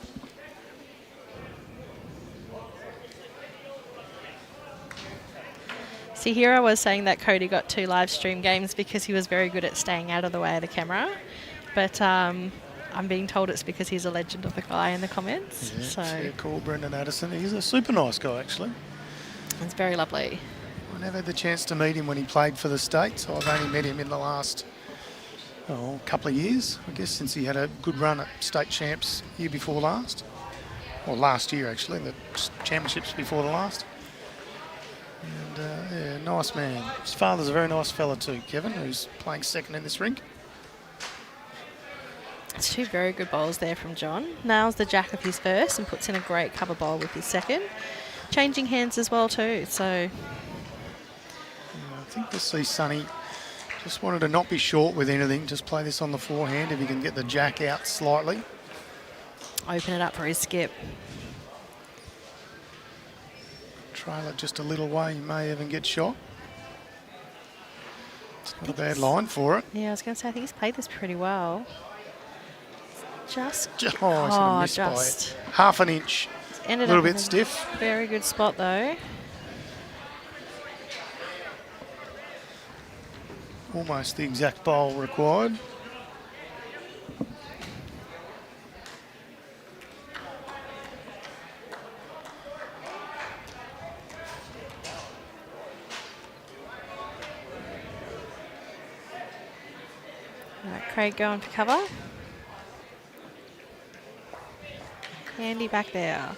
See, here I was saying that Cody got 2 live stream games because he was very good at staying out of the way of the camera. But I'm being told it's because he's a legend of the guy in the comments. Yeah, so fair call, Brendan Addison. He's a super nice guy, actually. It's very lovely. I never had the chance to meet him when he played for the States. I've only met him in the last couple of years, I guess, since he had a good run at state champs year before last. Or last year, actually, the championships before the last. And, yeah, nice man. His father's a very nice fella too, Kevin, who's playing second in this rink. It's 2 very good bowls there from John. Nails the jack of his first and puts in a great cover bowl with his second. Changing hands as well too, so... Yeah, I think we'll see Sonny just wanted to not be short with anything, just play this on the forehand if he can get the jack out slightly. Open it up for his skip. Trail it just a little way, he may even get shot. It's not a bad line for it. Yeah, I was going to say, I think he's played this pretty well. Just... He's going to miss by it. Half an inch. A little bit stiff. Very good spot though. Almost the exact bowl required. Right, Craig going for cover. Handy back there.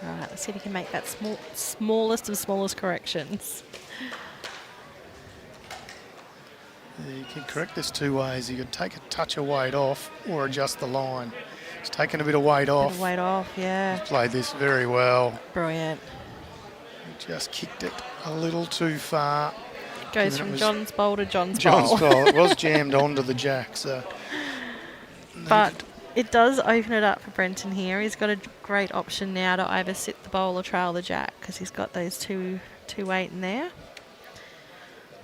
All right, let's see if he can make that smallest of smallest corrections. Yeah, you can correct this 2 ways. You could take a touch of weight off or adjust the line. He's taken a bit of weight off. Weight off, yeah. He's played this very well. Brilliant. He just kicked it a little too far. Goes from John's bowl to John's bowl. It was jammed onto the jack, so. But it does open it up for Brenton here. He's got a great option now to either sit the bowl or trail the jack because he's got those two weight in there.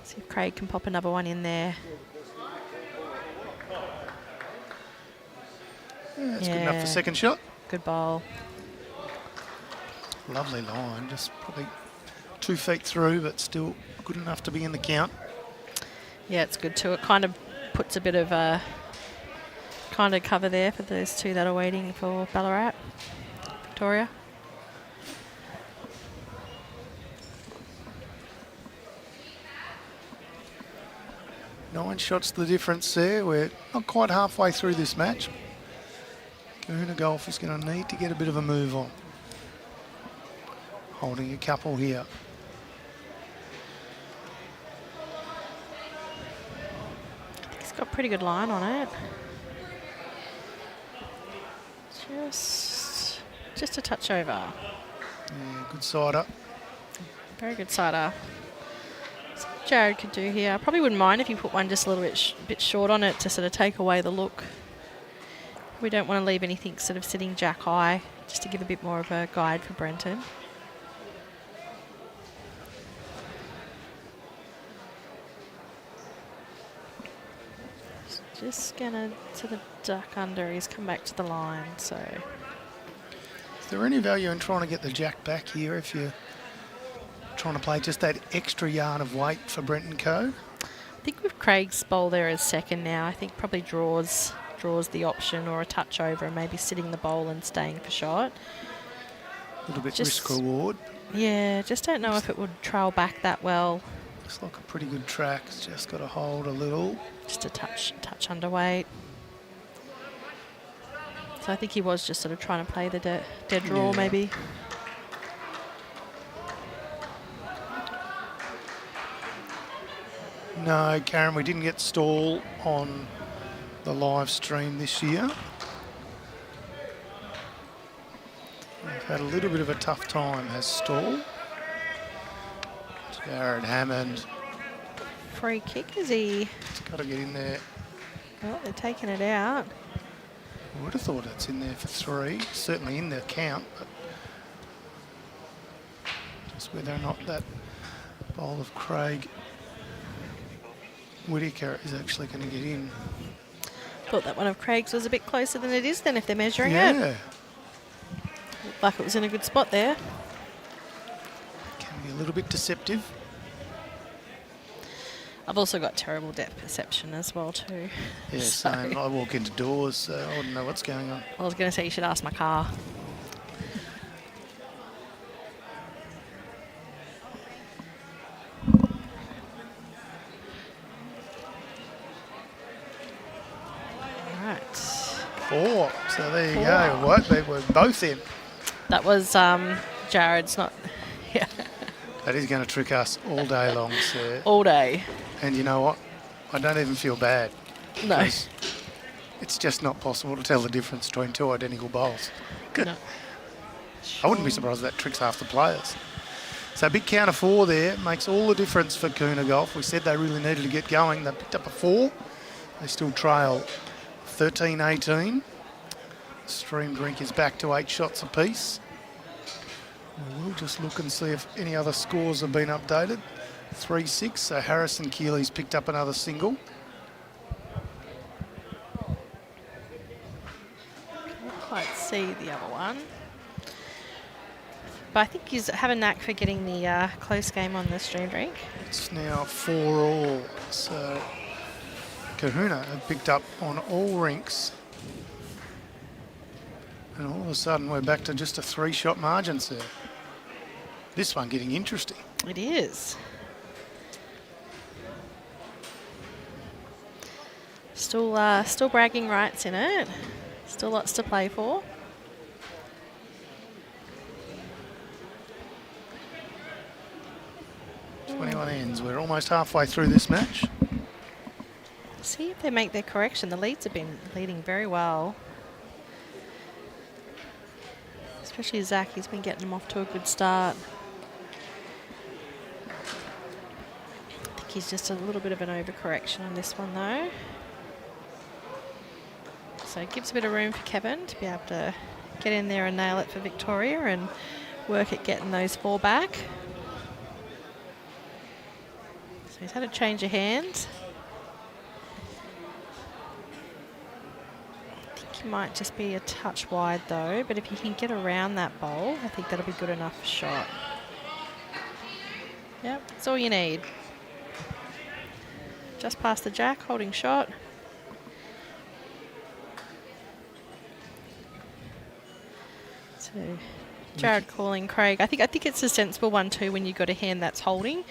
See if Craig can pop another one in there. Yeah, that's good enough for second shot. Good bowl. Lovely line, just probably 2 feet through, but still good enough to be in the count. Yeah, it's good too. It kind of puts a bit of a kind of cover there for those 2 that are waiting for Ballarat, Victoria. Nine shots the difference there. We're not quite halfway through this match. Cohuna Golf is going to need to get a bit of a move on. Holding a couple here. He's got a pretty good line on it. Just a touch over. Yeah, good sider. Very good sider. So Jared could do here. I probably wouldn't mind if you put one just a little bit short on it to sort of take away the look. We don't want to leave anything sort of sitting jack high, just to give a bit more of a guide for Brenton. Just gonna sort of duck under. He's come back to the line, so. Is there any value in trying to get the jack back here if you're trying to play just that extra yard of weight for Brenton Coad? I think with Craig's bowl there as second now, I think probably draws the option or a touch over and maybe sitting the bowl and staying for shot. A little bit risk reward. Yeah, just don't know if it would trail back that well. Looks like a pretty good track. It's just got to hold a little. Just a touch underweight. So I think he was just sort of trying to play the dead draw maybe. No, Karen, we didn't get stall on the live stream this year. We've had a little bit of a tough time, has stall. Jared Hammond. Free kick, is he? It's got to get in there. Oh, they're taking it out. I would have thought it's in there for 3. Certainly in the count, but just whether or not that bowl of Craig Whittaker is actually going to get in. Thought that one of Craig's was a bit closer than it is then if they're measuring it. Yeah. Looked like it was in a good spot there. Can be a little bit deceptive. I've also got terrible depth perception as well too. Yeah, So- same. I walk into doors, so I wouldn't know what's going on. I was going to say you should ask my car. Right. 4. So there you 4. go. What? They were both in. That was Jared's, not... Yeah. That is going to trick us all day long, sir. All day. And you know what? I don't even feel bad. No. 'Cause it's just not possible to tell the difference between 2 identical bowls. No. I wouldn't be surprised if that tricks half the players. So big count of 4 there. Makes all the difference for Cohuna Golf. We said they really needed to get going. They picked up a 4. They still trail 13-18. Stream drink is back to 8 shots apiece. We'll just look and see if any other scores have been updated. 3-6, so Harrison Keeley's picked up another single. Can't quite see the other one. But I think he's have a knack for getting the close game on the stream drink. It's now 4-all, so Cohuna have picked up on all rinks. And all of a sudden we're back to just a 3-shot margin, sir. This one getting interesting. It is. Still bragging rights in it. Still lots to play for. Mm. 21 ends. We're almost halfway through this match. See if they make their correction. The leads have been leading very well. Especially Zach, he's been getting them off to a good start. I think he's just a little bit of an overcorrection on this one though. So it gives a bit of room for Kevin to be able to get in there and nail it for Victoria and work at getting those 4 back. So he's had a change of hands. I think he might just be a touch wide though, but if he can get around that bowl, I think that'll be good enough shot. Yep, that's all you need. Just past the jack, holding shot. So Jared calling Craig. I think it's a sensible one too when you've got a hand that's holding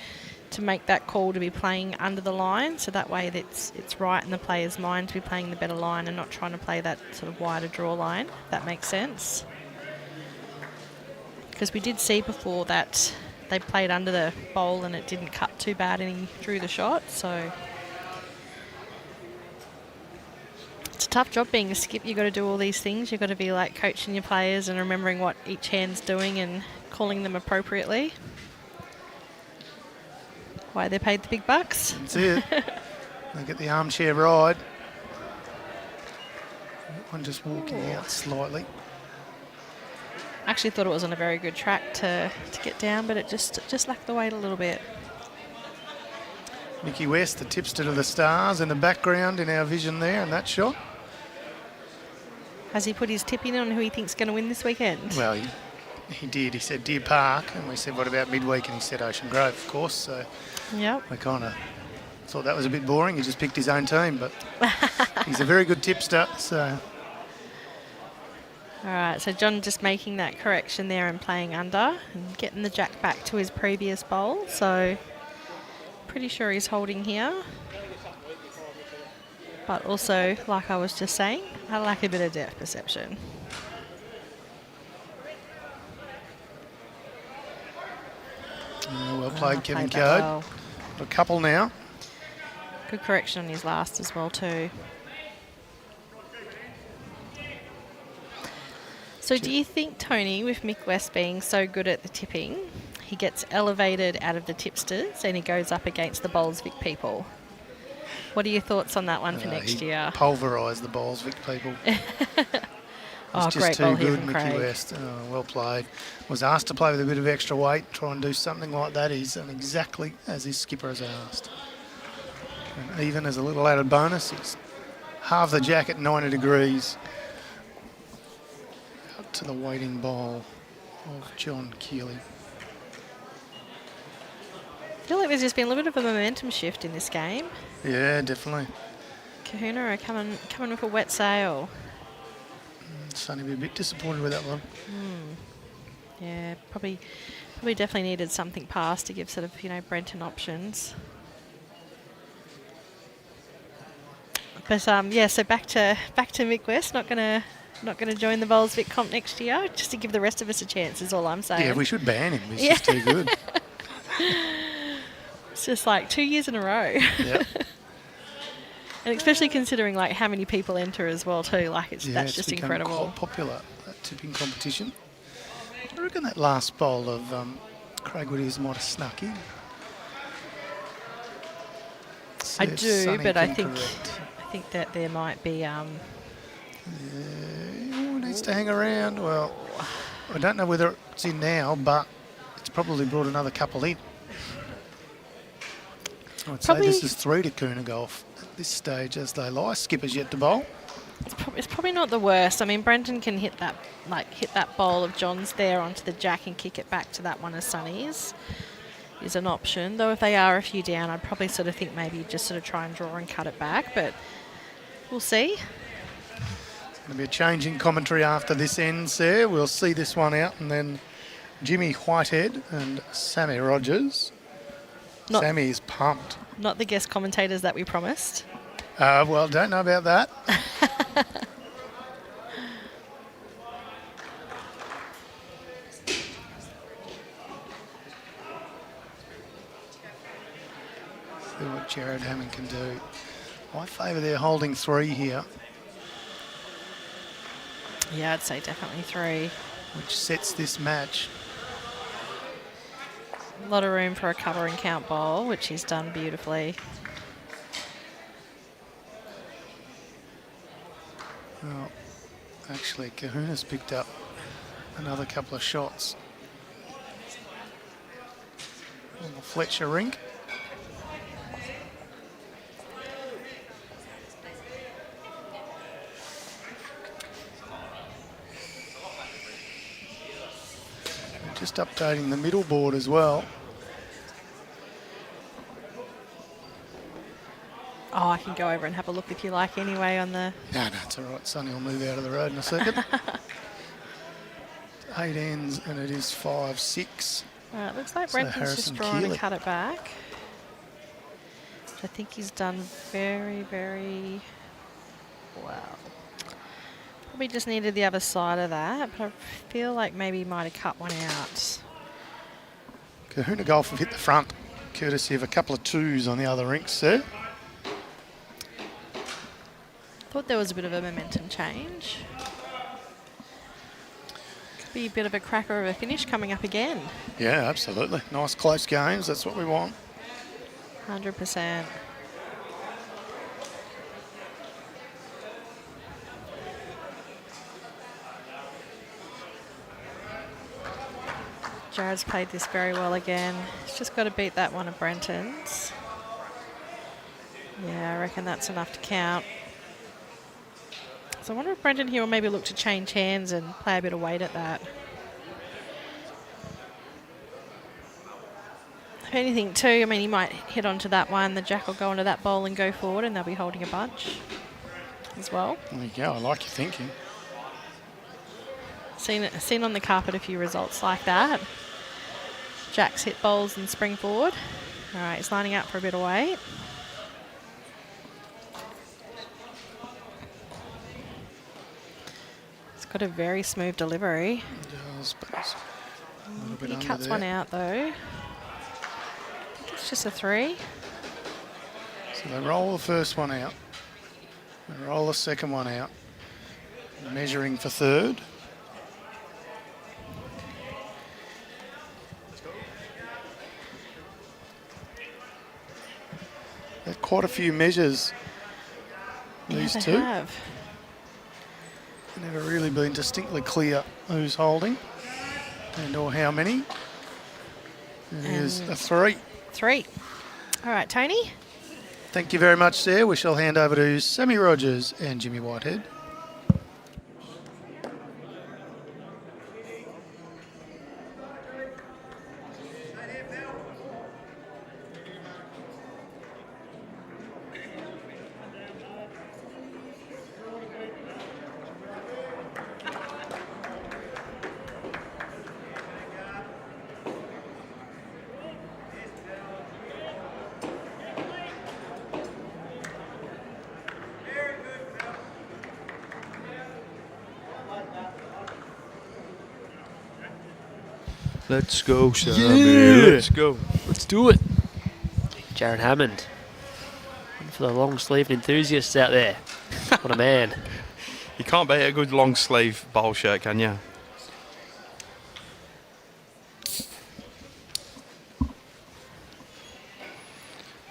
to make that call to be playing under the line, so that way it's right in the player's mind to be playing the better line and not trying to play that sort of wider draw line. If that makes sense. Because we did see before that they played under the bowl and it didn't cut too bad and he drew the shot, so it's a tough job being a skip. You've got to do all these things. You've got to be like coaching your players and remembering what each hand's doing and calling them appropriately. Why they paid the big bucks. That's it. They get the armchair ride. One just walking out slightly. I actually thought it was on a very good track to get down, but it just lacked the weight a little bit. Mickey West, the tipster to the stars in the background in our vision there in that shot. Has he put his tip in on who he thinks is going to win this weekend? Well, he did. He said Deer Park, and we said, what about midweek? And he said Ocean Grove, of course. So yep. we kind of thought that was a bit boring. He just picked his own team, but he's a very good tipster. So. All right, so John just making that correction there and playing under and getting the jack back to his previous bowl. So pretty sure he's holding here. But also, like I was just saying, I lack a bit of depth perception. Well played, Kevin that Coad. well. A couple now. Good correction on his last as well too. So do you think, Tony, with Mick West being so good at the tipping, he gets elevated out of the tipsters and he goes up against the Bolsvik people? What are your thoughts on that one for next year? Pulverised the Bolsvik people. Oh, It's just great too ball here good, from Mickey Craig. West. Oh, well played. Was asked to play with a bit of extra weight, try and do something like that. He's done exactly as his skipper has asked. And even as a little added bonus, he's half the jack at 90 degrees. Up to the waiting bowl of John Keeley. I feel like there's just been a little bit of a momentum shift in this game. Yeah, definitely. Cohuna are coming with a wet sail. Sonny be a bit disappointed with that one. Yeah, probably definitely needed something past to give sort of, Brenton options. But yeah, so back to Mick West, not gonna join the Bolsvik comp next year, just to give the rest of us a chance is all I'm saying. Yeah, we should ban him. He's just too good. It's just like 2 years in a row. Yep. And especially considering like how many people enter as well too, like that's just become incredible. quite popular, that tipping competition. I reckon that last bowl of Craig Whittier's might have snuck in. I Says do, Sonny but I can think correct. that there might be He needs to hang around. Well, I don't know whether it's in now, but it's probably brought another couple in. I'd say this is 3 to Cohuna Golf at this stage as they lie. Skipper's yet to bowl. It's probably not the worst. I mean, Brenton can hit that bowl of John's there onto the jack and kick it back to that one of Sonny's is an option. Though if they are a few down, I'd probably sort of think maybe just sort of try and draw and cut it back. But we'll see. It's going to be a change in commentary after this ends there. We'll see this one out, and then Jimmy Whitehead and Sammy Rogers. Sammy is pumped. Not the guest commentators that we promised. Well, don't know about that. See what Jared Hammond can do. I favour they're holding 3 here, Yeah, I'd say definitely 3. which sets this match. A lot of room for a cover and count bowl, which he's done beautifully. Well, actually, Cohuna's picked up another couple of shots on the Fletcher rink. Just updating the middle board as well. Oh, I can go over and have a look if you like anyway on the... No, it's all right. Sonny will move out of the road in a second. 8 ends and it is 5-6. All right, looks like So Brenton's just Harrison drawn Keeley. and cut it back. Which I think he's done very, very well. Probably just needed the other side of that, but I feel like maybe he might have cut one out. Cohuna Golf have hit the front, courtesy of a couple of 2s on the other rinks there. Thought there was a bit of a momentum change. Could be a bit of a cracker of a finish coming up again. Yeah, absolutely. Nice close games. That's what we want. 100%. Jared's played this very well again. He's just got to beat that one of Brenton's. Yeah, I reckon that's enough to count. So I wonder if Brenton here will maybe look to change hands and play a bit of weight at that. If anything too, I mean, he might hit onto that one. The jack will go onto that bowl and go forward, and they'll be holding a bunch as well. There you go. I like your thinking. Seen on the carpet a few results like that. Jacks hit bowls and spring forward. All right, he's lining up for a bit of weight. It's got a very smooth delivery. It does, but it's a little bit He under cuts there. one out though. It's just a 3. So they roll the first one out. They roll the second one out. Measuring for third. There's quite a few measures, these they two. have. Never really been distinctly clear who's holding and or how many. There's a 3. 3. All right, Tony. Thank you very much, Sarah. We shall hand over to Sammy Rogers and Jimmy Whitehead. Let's go, Sammy. Let's go. Let's do it. Jared Hammond. One for the long sleeved enthusiasts out there. What a man. You can't beat a good long sleeve bowl shirt, can you?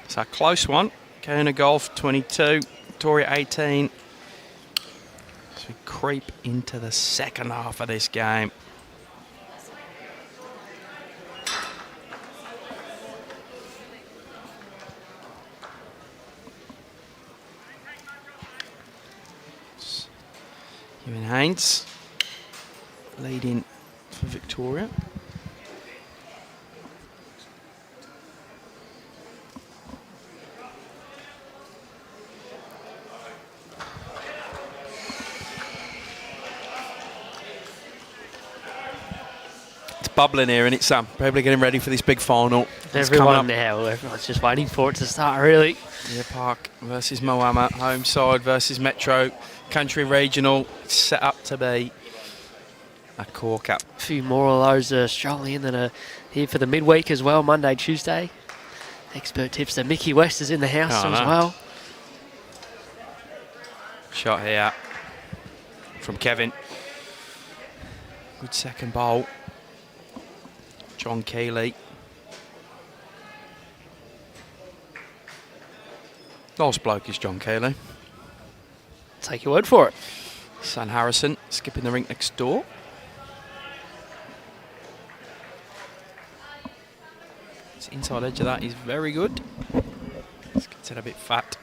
It's a close one. Cohuna Golf 22, Victoria 18. As we creep into the second half of this game. Ewan Haynes leading for Victoria. It's bubbling here, and it's Sam. Probably getting ready for this big final. Everyone now, everyone's just waiting for it to start, really. Deer Park versus Moama, home side versus Metro, Country Regional, set up to be a corker. A few more of those Australian that are here for the midweek as well, Monday, Tuesday. Expert tipster Mickey West is in the house as well. Shot here from Kevin. Good second bowl. John Keeley. Nice bloke is John Keeley. Take your word for it. Son Harrison skipping the rink next door. The inside edge of that is very good. It's considered a bit fat.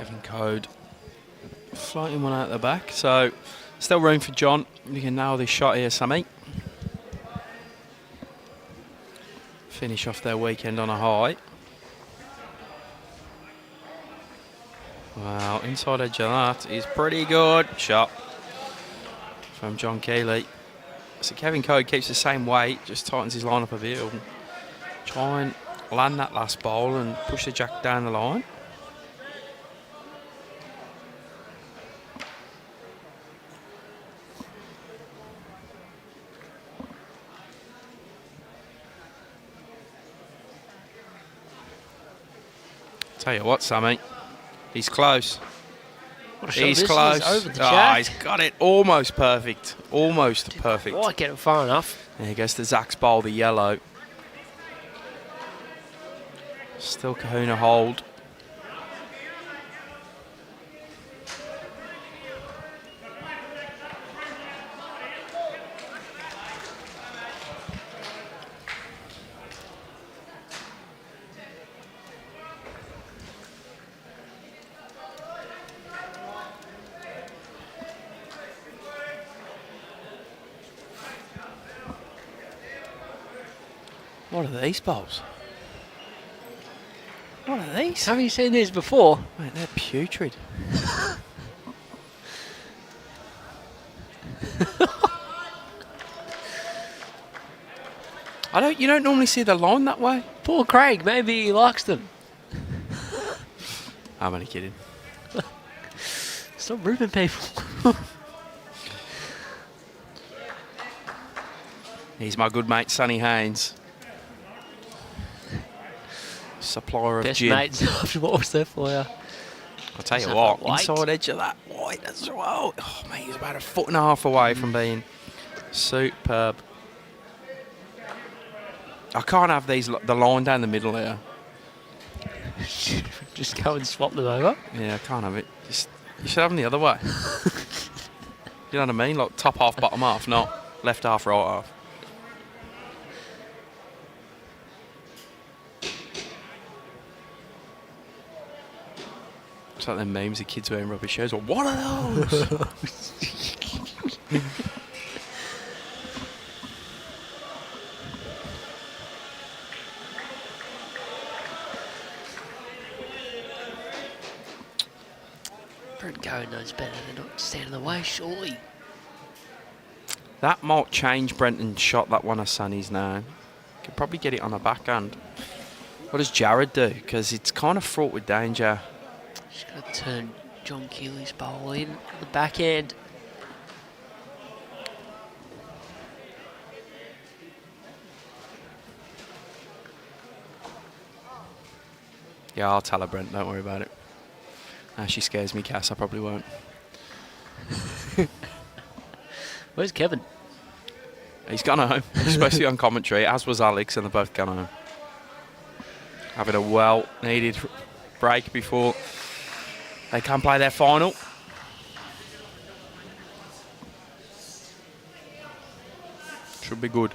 Brenton Coad floating one out the back, so still room for John. You can nail this shot here, Sammy. Finish off their weekend on a high. Wow, inside edge of that is pretty good. Shot from John Keeley. So Kevin Coad keeps the same weight, just tightens his line up a bit. Try and land that last bowl and push the jack down the line. Tell you what, Sammy, he's close. What a shot He's this close. is over the Oh, jack. he's got it. Almost perfect. Almost perfect. Quite get it far enough. There goes to Zach's bowl, the yellow. Still Cohuna hold. What are these bowls? What are these? Have you seen these before? Mate, they're putrid. You don't normally see the line that way. Poor Craig, maybe he likes them. I'm only kidding. Stop roofing people. He's my good mate, Sonny Haynes. Supplier of Best gin. mates after what was there for you. I'll tell you Is that what, the white? inside edge of that white as well. Oh, mate, he's about 1.5 foot away from being superb. I can't have the line down the middle here. Just go and swap them over. Yeah, I can't have it. You should have them the other way. You know what I mean? Like top half, bottom half, not left half, right half. It's like them memes of kids wearing rubber shoes. Well, what are those? Brenton Coad knows better than not to stand in the way, surely. That might change Brenton's shot, that one of Sonny's now. Could probably get it on the backhand. What does Jared do? Because it's kind of fraught with danger. Just got to turn John Keely's bowl in the backhand. Yeah, I'll tell her, Brent. Don't worry about it. She scares me, Cass. I probably won't. Where's Kevin? He's gone home. He's supposed to be on commentary, as was Alex, and they're both gone home. Having a well-needed break before they can play their final. Should be good.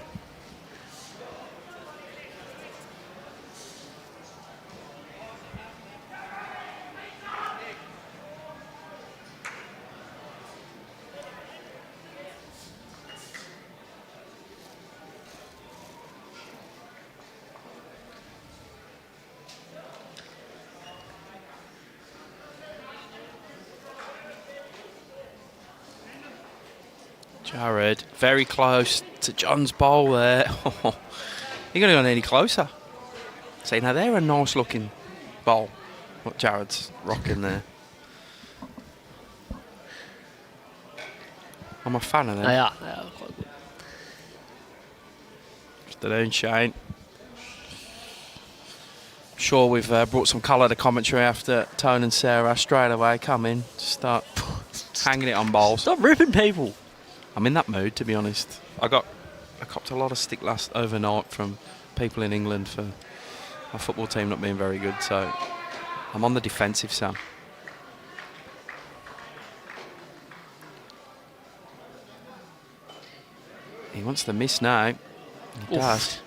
Jared, very close to John's bowl there. You're going to go any closer. See, now they're a nice looking bowl, what Jared's rocking there. I'm a fan of them. They are quite good. Afternoon, Shane. Sure, we've brought some colour to commentary after Tone and Sarah straight away come in, start hanging it on bowls. Stop ripping people. I'm in that mood, to be honest. I copped a lot of stick last overnight from people in England for our football team not being very good, so I'm on the defensive, Sam. He wants to miss now. He does.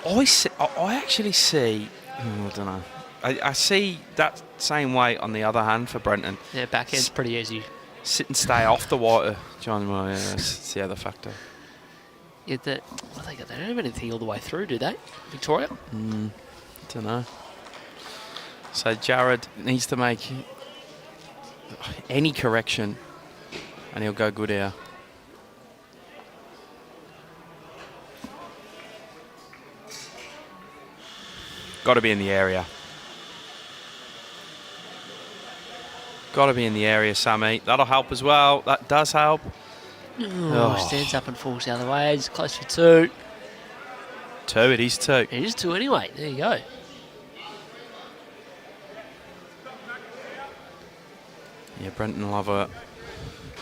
I actually see. I don't know. I see that same way on the other hand for Brenton. Yeah, backhand's pretty easy. Sit and stay off the water, John. Well, yeah, that's the other factor. Yeah, they don't have anything all the way through, do they? Victoria? Don't know. So Jared needs to make any correction, and he'll go good here. Got to be in the area. Got to be in the area, Sammy. That'll help as well. That does help. Oh, stands up and falls the other way. It's close for two. Two, it is two. It is two anyway. There you go. Yeah, Brenton will have a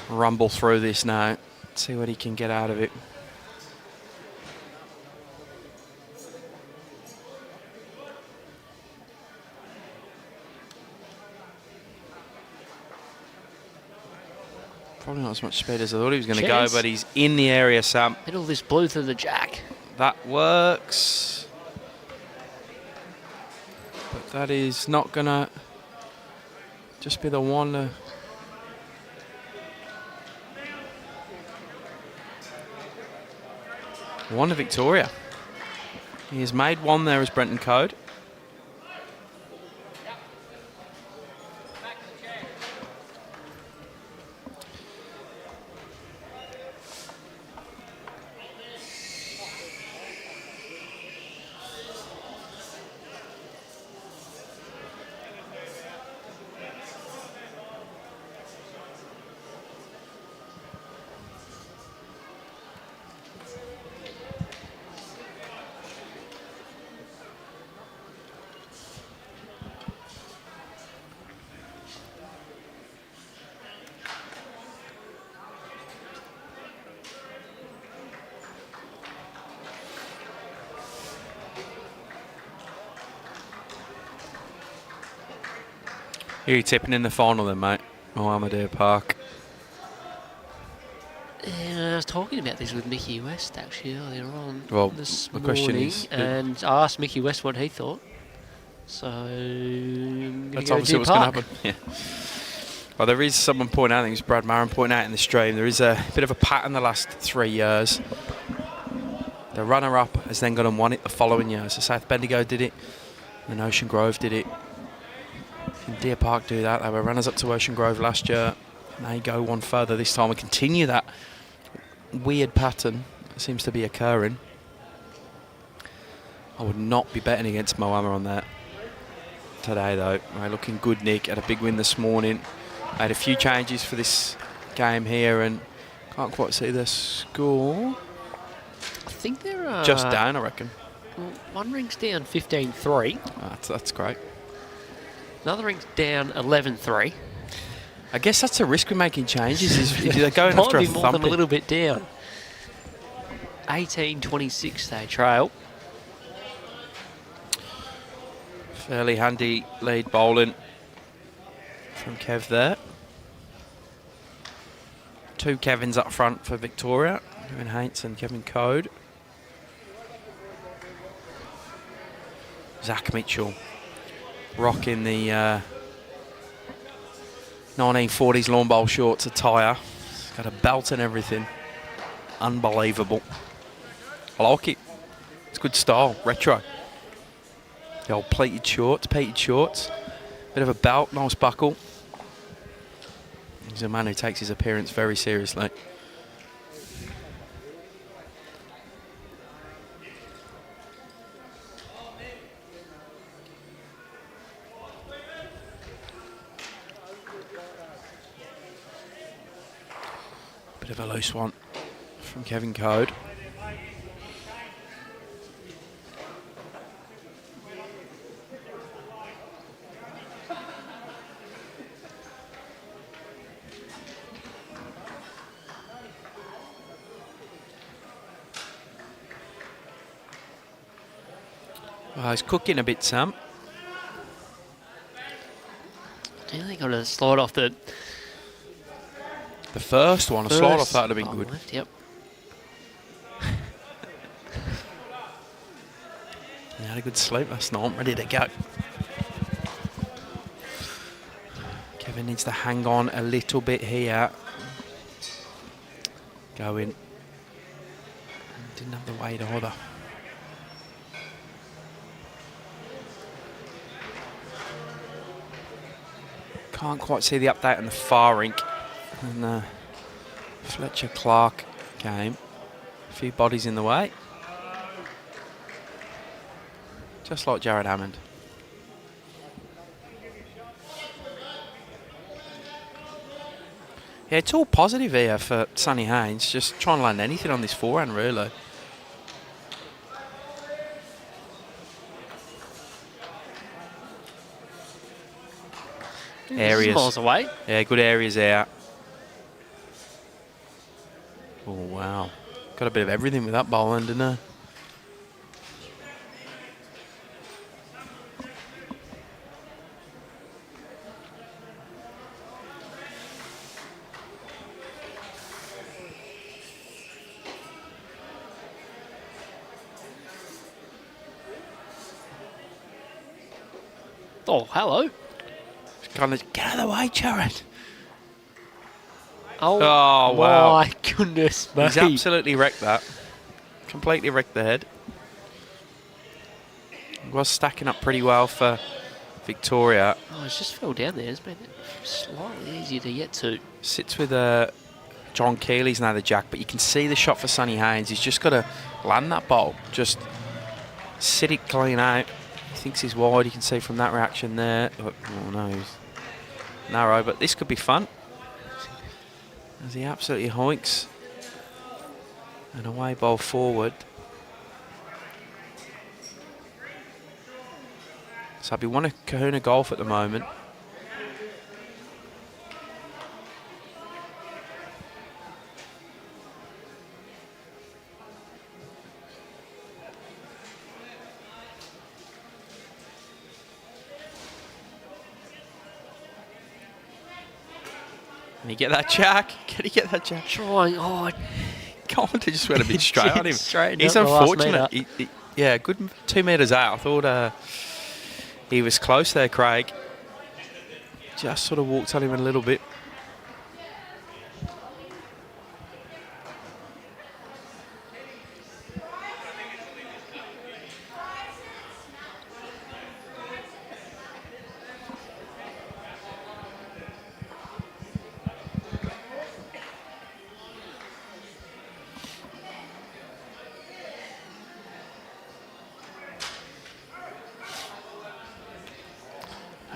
rumble through this now. See what he can get out of it. Probably not as much speed as I thought he was going to go, but he's in the area, Sam. Hit all this blue through the jack. That works. But that is not going to just be the one. One to Victoria. He has made one there as Brenton Coad. Who are you tipping in the final then, mate? Moama Park. Yeah, I was talking about this with Mickey West actually earlier on this morning, question is, and I asked Mickey West what he thought. So that's obviously what's going to happen. Yeah. Well, there is someone pointing out, I think it's Brad Marin pointing out in the stream, there is a bit of a pattern the last 3 years. The runner-up has then gone and won it the following year. So South Bendigo did it, and Ocean Grove did it. And Deer Park do that. They were runners-up to Ocean Grove last year. And they go one further this time and continue that weird pattern that seems to be occurring. I would not be betting against Moama on that today, though. They're looking good, Nick. Had a big win this morning. Made a few changes for this game here and can't quite see the score. I think they're just down, I reckon. Well, one ring's down 15-3. That's great. Another ring's down 11-3. I guess that's a risk with making changes. Is they're going Might after a be more than thumping. a little bit down. 18-26 they trail. Fairly handy lead bowling from Kev there. 2 Kevins up front for Victoria. Kevin Haints and Kevin Coad. Zach Mitchell rocking the 1940s lawn bowl shorts attire. Got a belt and everything. Unbelievable. I like it. It's good style, retro. The old pleated shorts. Bit of a belt, nice buckle. He's a man who takes his appearance very seriously. Bit of a loose one from Kevin Coad. He's cooking a bit, Sam. Do you think I'm going to slide off the first one? A slide off that would have been good. Left, yep. He had a good sleep last night. Ready to go. Kevin needs to hang on a little bit here. Going. Didn't have the weight either. Can't quite see the update on the far rink. And the Fletcher Clark game. A few bodies in the way. Just like Jared Hammond. Yeah, it's all positive here for Sonny Haynes. Just trying to land anything on this forehand, really. Areas. Miles away. Yeah, good areas out. Oh, wow. Got a bit of everything with that bowling, didn't I? Oh, hello. Kind of get out of the way, Jared. Oh, Oh, wow. my goodness, mate. He's absolutely wrecked that. Completely wrecked the head. Was stacking up pretty well for Victoria. Oh, it's just fell down there. It's been slightly easier to get to. Sits with John Keely's now the jack, but you can see the shot for Sonny Haynes. He's just got to land that ball. Just sit it clean out. He thinks he's wide. You can see from that reaction there. Oh, no, he's narrow, but this could be fun. As he absolutely hoinks. An away ball forward. So I'd be one of Cohuna golf at the moment. Can he get that jack? Can he get that jack? Trying. Oh, God, he just went a bit straight on him. Straightened He's up the last unfortunate. metre. Yeah, good 2 metres out. I thought he was close there, Craig. Just sort of walked on him a little bit.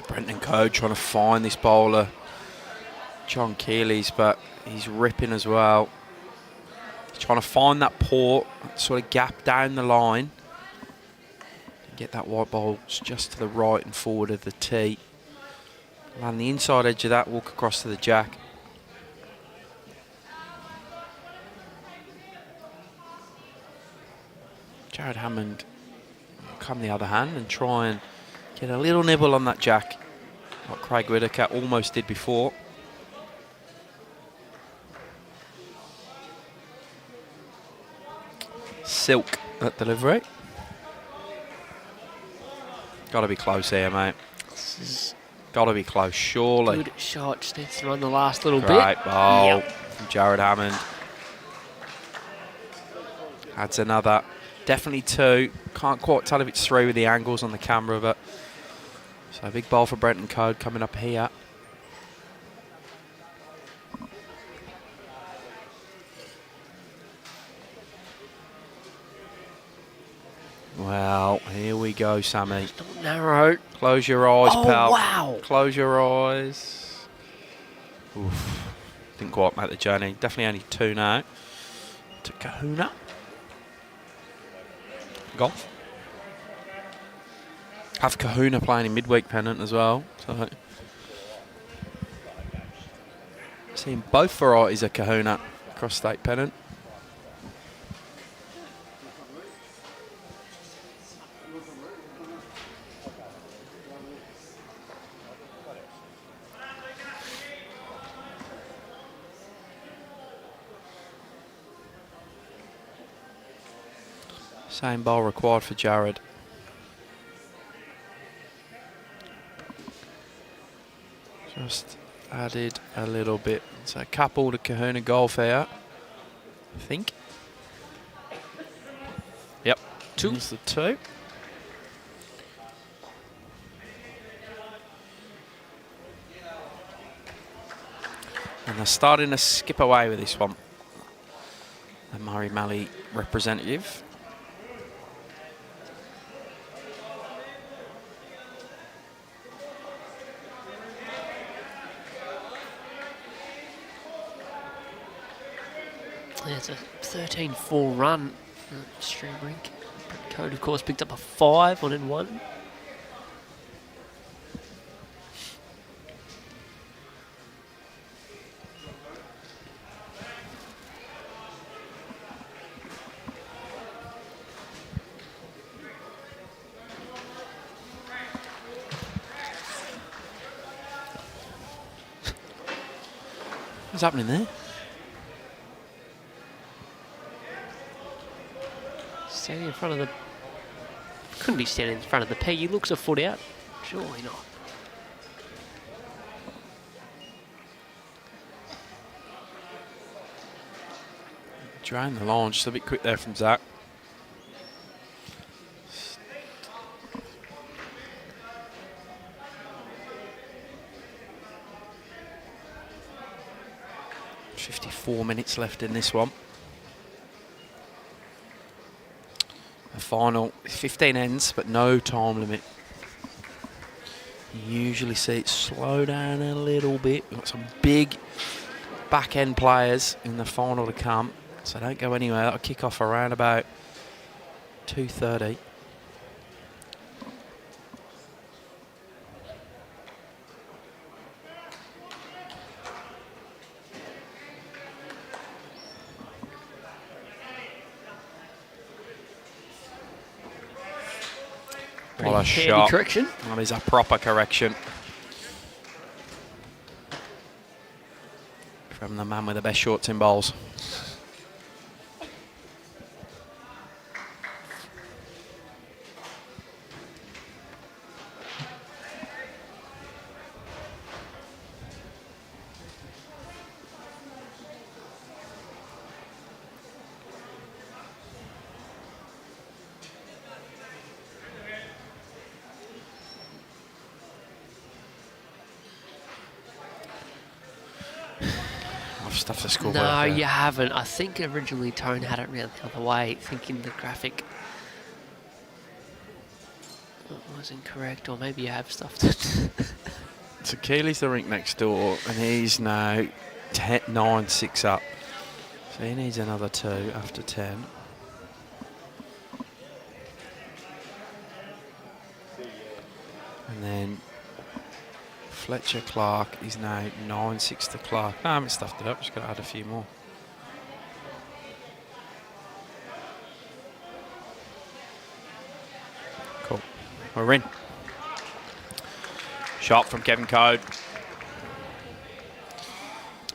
Brenton Coad trying to find this bowler, John Keely's, but he's ripping as well. He's trying to find that port, sort of gap down the line. Get that white ball just to the right and forward of the tee. Land the inside edge of that, walk across to the jack. Jared Hammond will come the other hand and try and get a little nibble on that jack, like Craig Whitaker almost did before. Silk at delivery. Got to be close here, mate. Got to be close, surely. Good shot. Just needs to run the last little Great bit. ball from Jared Hammond. Adds another. Definitely two. Can't quite tell if it's three with the angles on the camera, but so a big ball for Brenton Coad coming up here. Well, here we go, Sammy. Not narrow. Close your eyes, Oh, pal. wow. Close your eyes. Oof. Didn't quite make the journey. Definitely only two now. To Cohuna. Golf. Have Cohuna playing in midweek Pennant as well. So seeing both varieties of Cohuna across state Pennant. Same ball required for Jared. Just added a little bit. So a couple to Cohuna golf here, I think. Yep. Two. There's the two. And they're starting to skip away with this one. The Murray Mallee representative. Yeah, it's a 13-4 run at Stream Rink. Coad, of course, picked up a 5 on in one. What's happening there? Standing in front of the... Couldn't be standing in front of the peg. He looks a foot out. Surely not. Drain the line, just a bit quick there from Zach. .54 left in this one. The final 15 ends, but no time limit. You usually see it slow down a little bit. We've got some big back end players in the final to come, so don't go anywhere. That'll kick off around about 2:30. What a shot. Correction. That is a proper correction. From the man with the best shorts in bowls. Stuff the scoreboard. No, you haven't. I think originally Tone had it round the other way, thinking the graphic was incorrect, or maybe you have stuffed it. So Keely's the rink next door, and he's now 9-6 up. So he needs another 2 after 10. And then Fletcher Clark is now 9-6 to Clark. No, I haven't stuffed it up, just got to add a few more. Cool. We're in. Shot from Kevin Coad.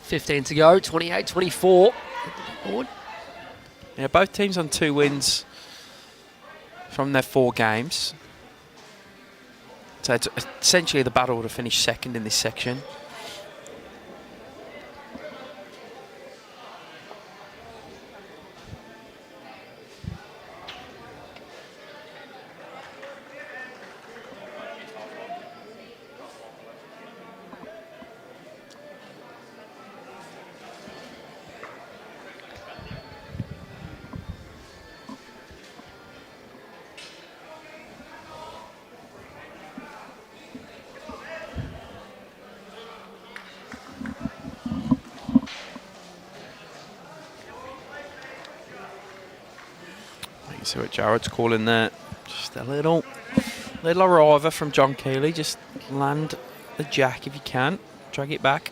15 to go, 28-24. Board. Yeah, both teams on 2 wins from their 4 games. So it's essentially the battle to finish second in this section. See what Jared's calling there. Just a little arriver from John Keeley. Just land the jack if you can. Drag it back.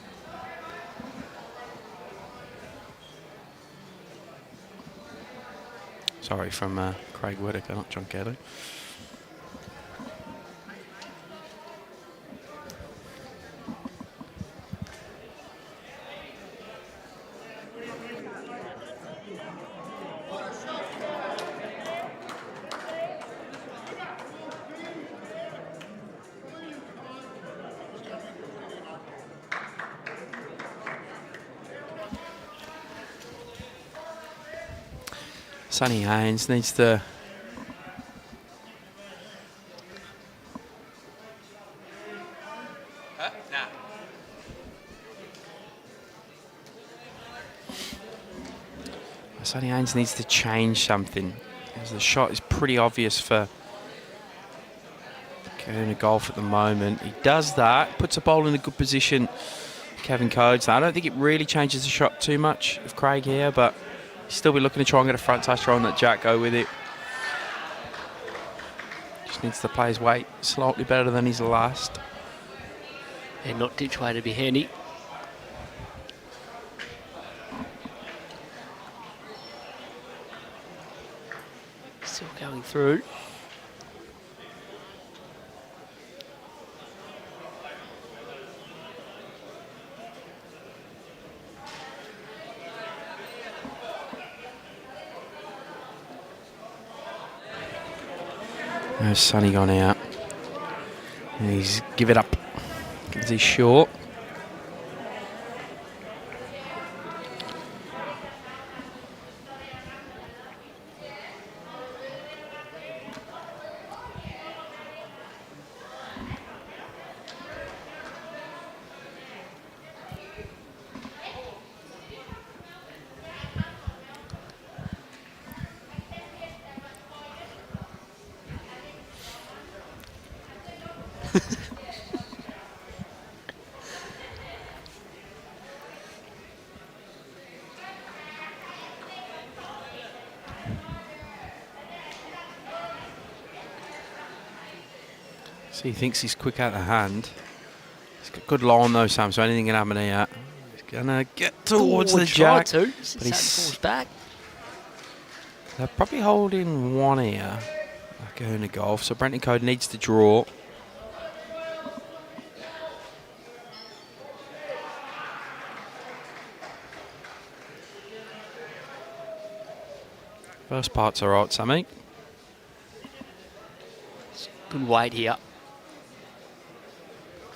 Sorry, from Craig Whitaker, not John Keeley. Sonny Haynes needs to Sonny Haynes needs to change something, because the shot is pretty obvious for Cohuna Golf at the moment. He does that, puts the ball in a good position. Kevin Coates. I don't think it really changes the shot too much of Craig here, but still be looking to try and get a front touch on that jack, go with it. Just needs to play his weight slightly better than his last. And not ditch way to be handy. Still going through. There's Sonny gone out. And he's give it up. Gives his short. So he thinks he's quick out of hand. He's got good line though, Sam, so anything can happen here. He's going to get towards the jack. But But he's falls back. They're probably holding one here. Cohuna Golf, so Brenton Coad needs to draw. First part's all right, Sammy. Good weight here.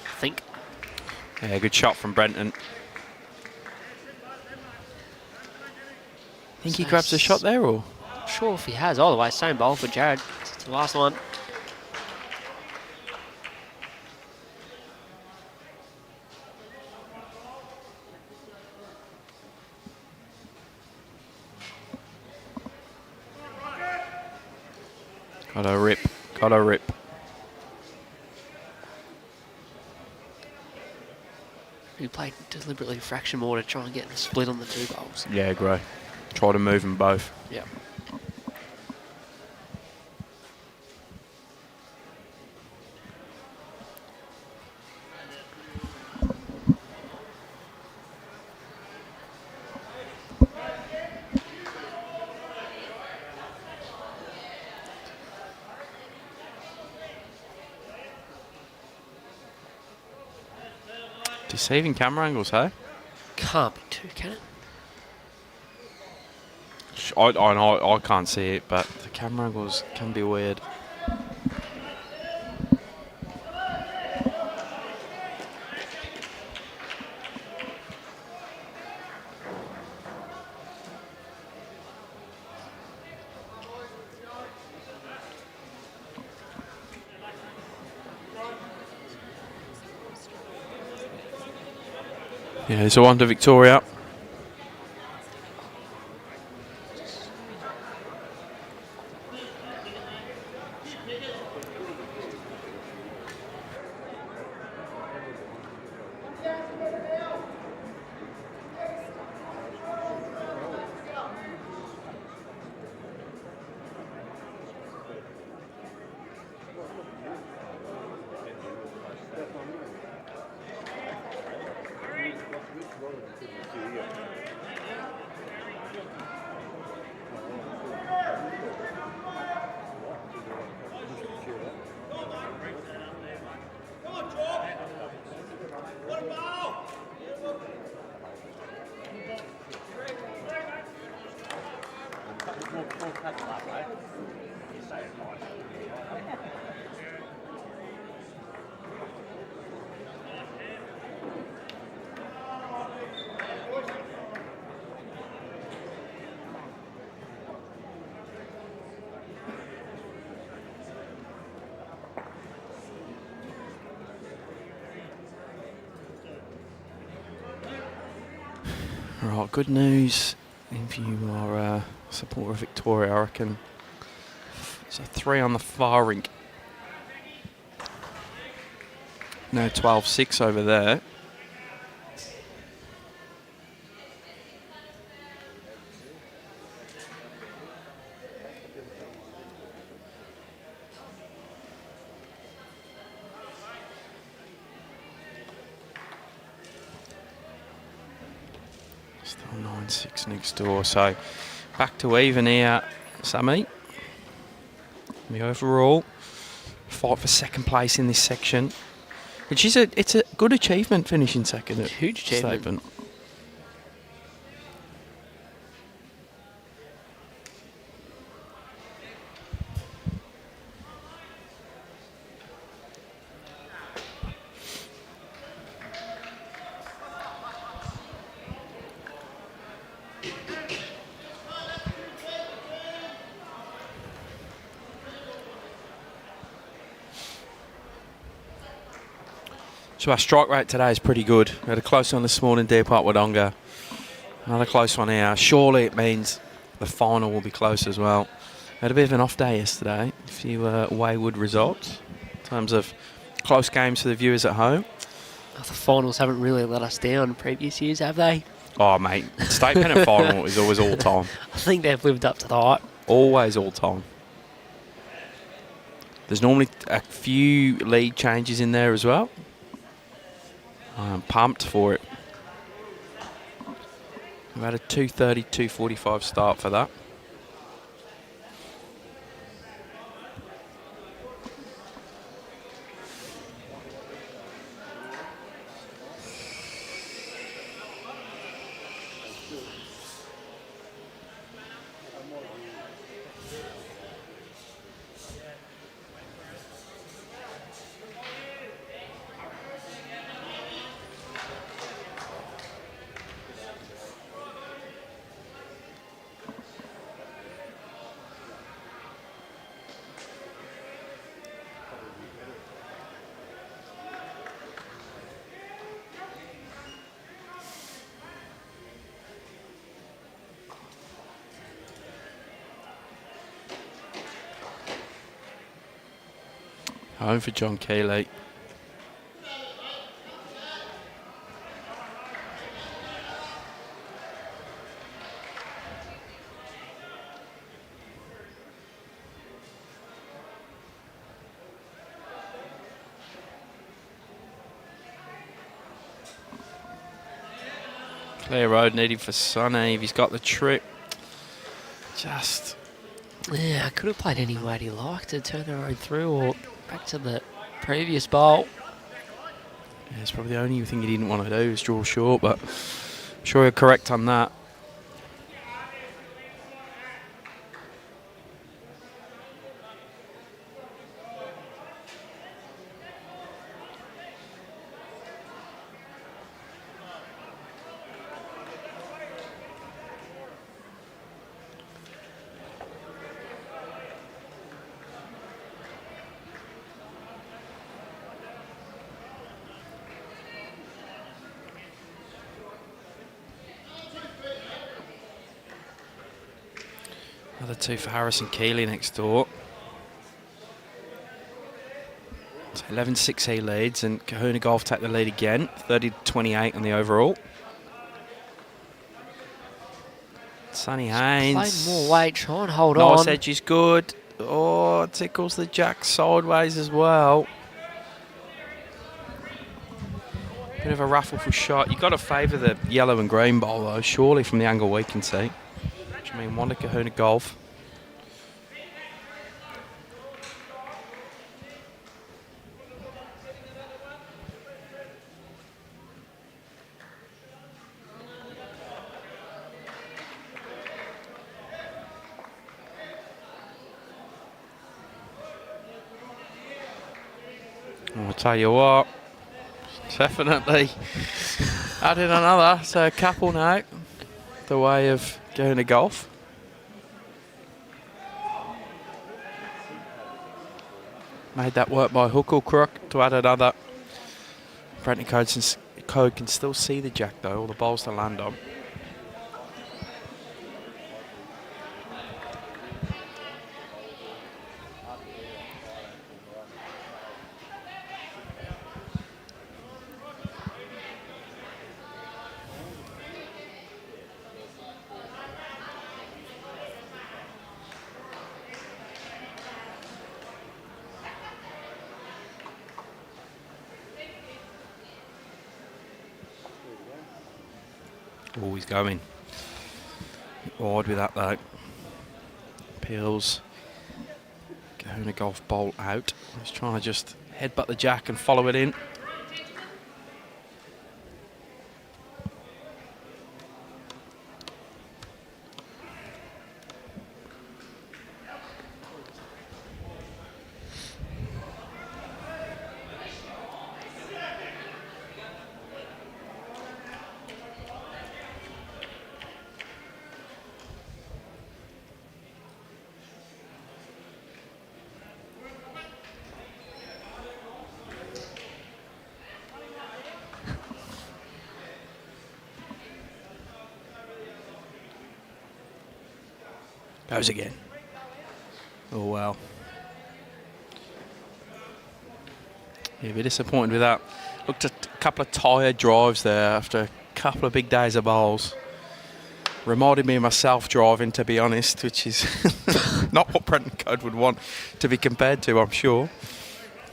I think. Yeah, good shot from Brenton. Think he grabs a shot there, or? Not sure if he has. Either way, same bowl for Jared. It's the last one. Got a rip. Got a rip. He played deliberately a fraction more to try and get the split on the two bowls. Yeah, great. Try to move them both. Yep. Deceiving camera angles, hey? Can't be two, can it? I can't see it, but the camera angles can be weird. Yeah, so on to Victoria. Right, good news if you are a supporter of Victoria, I reckon. So 3 on the far rink. No, 12-6 over there. Still 9-6 next door, so back to even here, Sammy. The overall fight for second place in this section, which is it's a good achievement, finishing second at Huge achievement. Statement. So our strike rate today is pretty good. We had a close one this morning, Deer Park Wodonga. Another close one here. Surely it means the final will be close as well. We had a bit of an off day yesterday. A few wayward results in terms of close games for the viewers at home. The finals haven't really let us down in previous years, have they? Oh, mate. State Pennant final is always all time. I think they've lived up to the hype. Always all time. There's normally a few lead changes in there as well. I'm pumped for it. We had a 2:30, 2:45 start for that. Home for John Keeley. Clear road needed for Sonny. He's got the trip. Just... Yeah, I could have played any way he liked to turn the road through or back to the previous bowl. Yeah, it's probably the only thing he didn't want to do is draw short, but I'm sure you're correct on that. Another two for Harrison Keeley next door. So 11-6 he leads, and Cohuna Golf take the lead again, 30-28 on the overall. Sonny Haynes. Played more weight, try and hold on. Nice edge is good. Oh, tickles the jack sideways as well. Bit of a raffleful shot. You've got to favour the yellow and green bowl though, surely from the angle we can see. I mean, one to Cohuna Golf. I'll tell you what, definitely added another. So a couple now, the way of Cohuna Golf. Made that work by hook or crook to add another. Brenton Coad can still see the jack though, all the balls to land on. Oh, he's going. Wide with that though. Peels. Cohuna Golf bolt out. He's trying to just headbutt the jack and follow it in. Goes again. Oh, well. Yeah, a bit disappointed with that. Looked at a couple of tired drives there after a couple of big days of bowls. Reminded me of myself driving, to be honest, which is not what Brenton Coad would want to be compared to, I'm sure.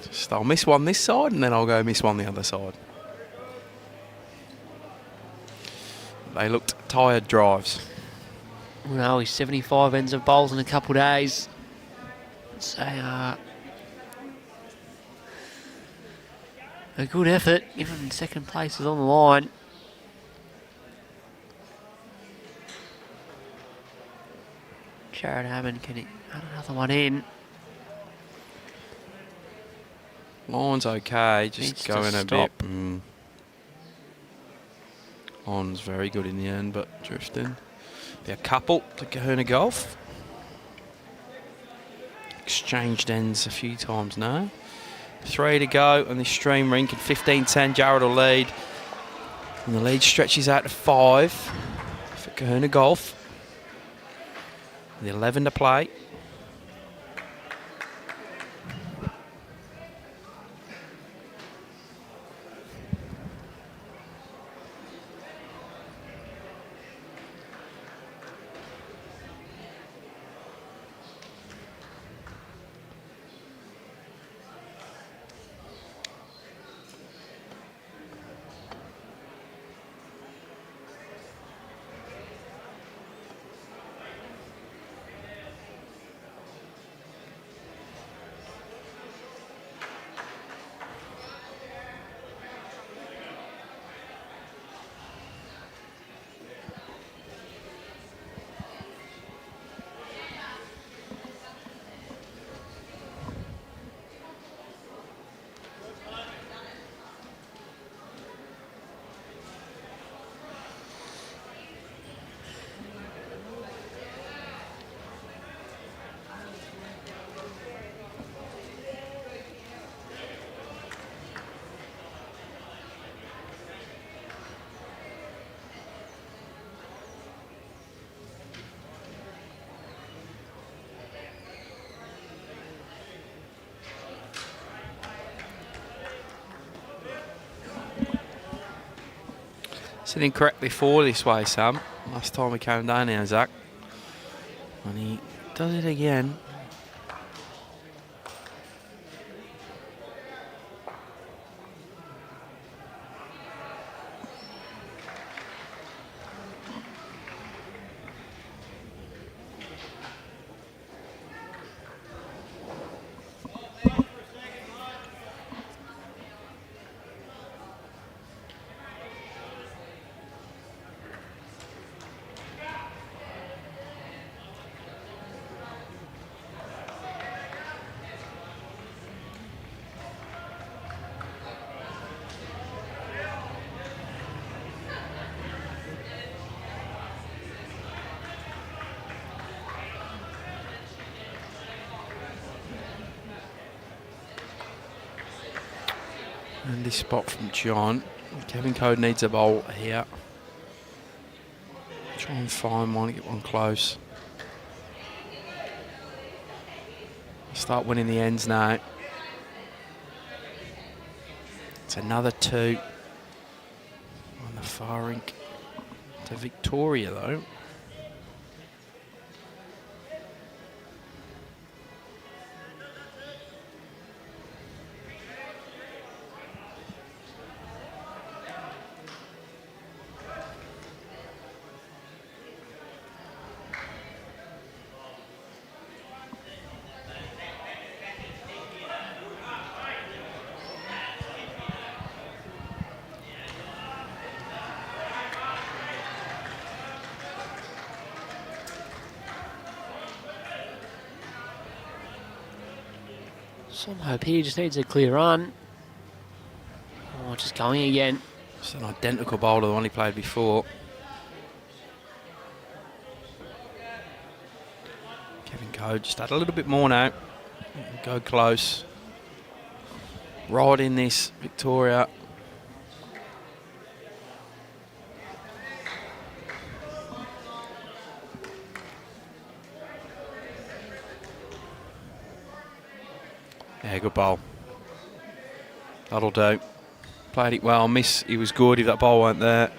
Just I'll miss one this side and then I'll go miss one the other side. They looked tired drives. Well, he's 75 ends of bowls in a couple of days. So, a good effort, given second place is on the line. Jared Hammond can add another one in. Line's okay, just Needs to going a stop. bit. Line's very good in the end, but drifting. Be a couple to Cohuna Golf. Exchanged ends a few times now. 3 to go, and this stream rink at 15-10. Jared will lead. And the lead stretches out to 5 for Cohuna Golf. With 11 to play. Sitting correct before this way, Sam. Last time we came down here, Zach. And he does it again. And this spot from John. Kevin Coad needs a bowl here. Try and find one, get one close. Start winning the ends now. It's another 2 on the far rink to Victoria, though. Some hope here, just needs a clear run. Oh, just going again. It's an identical bowl to the one he played before. Kevin Coad just add a little bit more now. Go close. Right in this, Victoria. Yeah, good ball. That'll do. Played it well. Miss, he was good if that ball weren't there.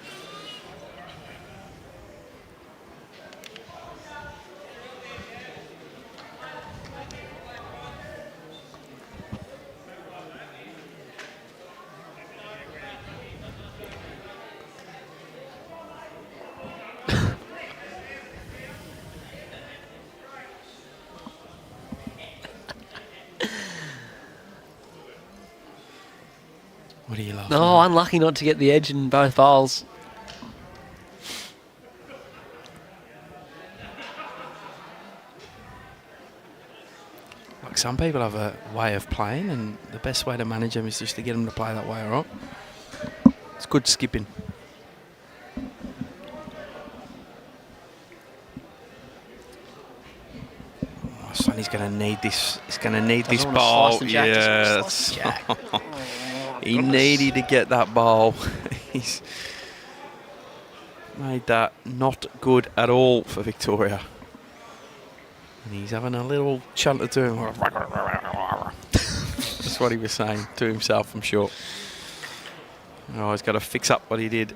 What are you laughing No, at? unlucky not to get the edge in both bowls. Like, some people have a way of playing, and the best way to manage them is just to get them to play that way, all right? It's good skipping. Oh, Sonny's going to need this. He's going to need this Doesn't wanna ball. slice the jack, doesn't wanna Yes. slice the jack. He needed to get that ball. He's made that not good at all for Victoria. And he's having a little chanter to him. That's what he was saying to himself, I'm sure. Oh, he's got to fix up what he did.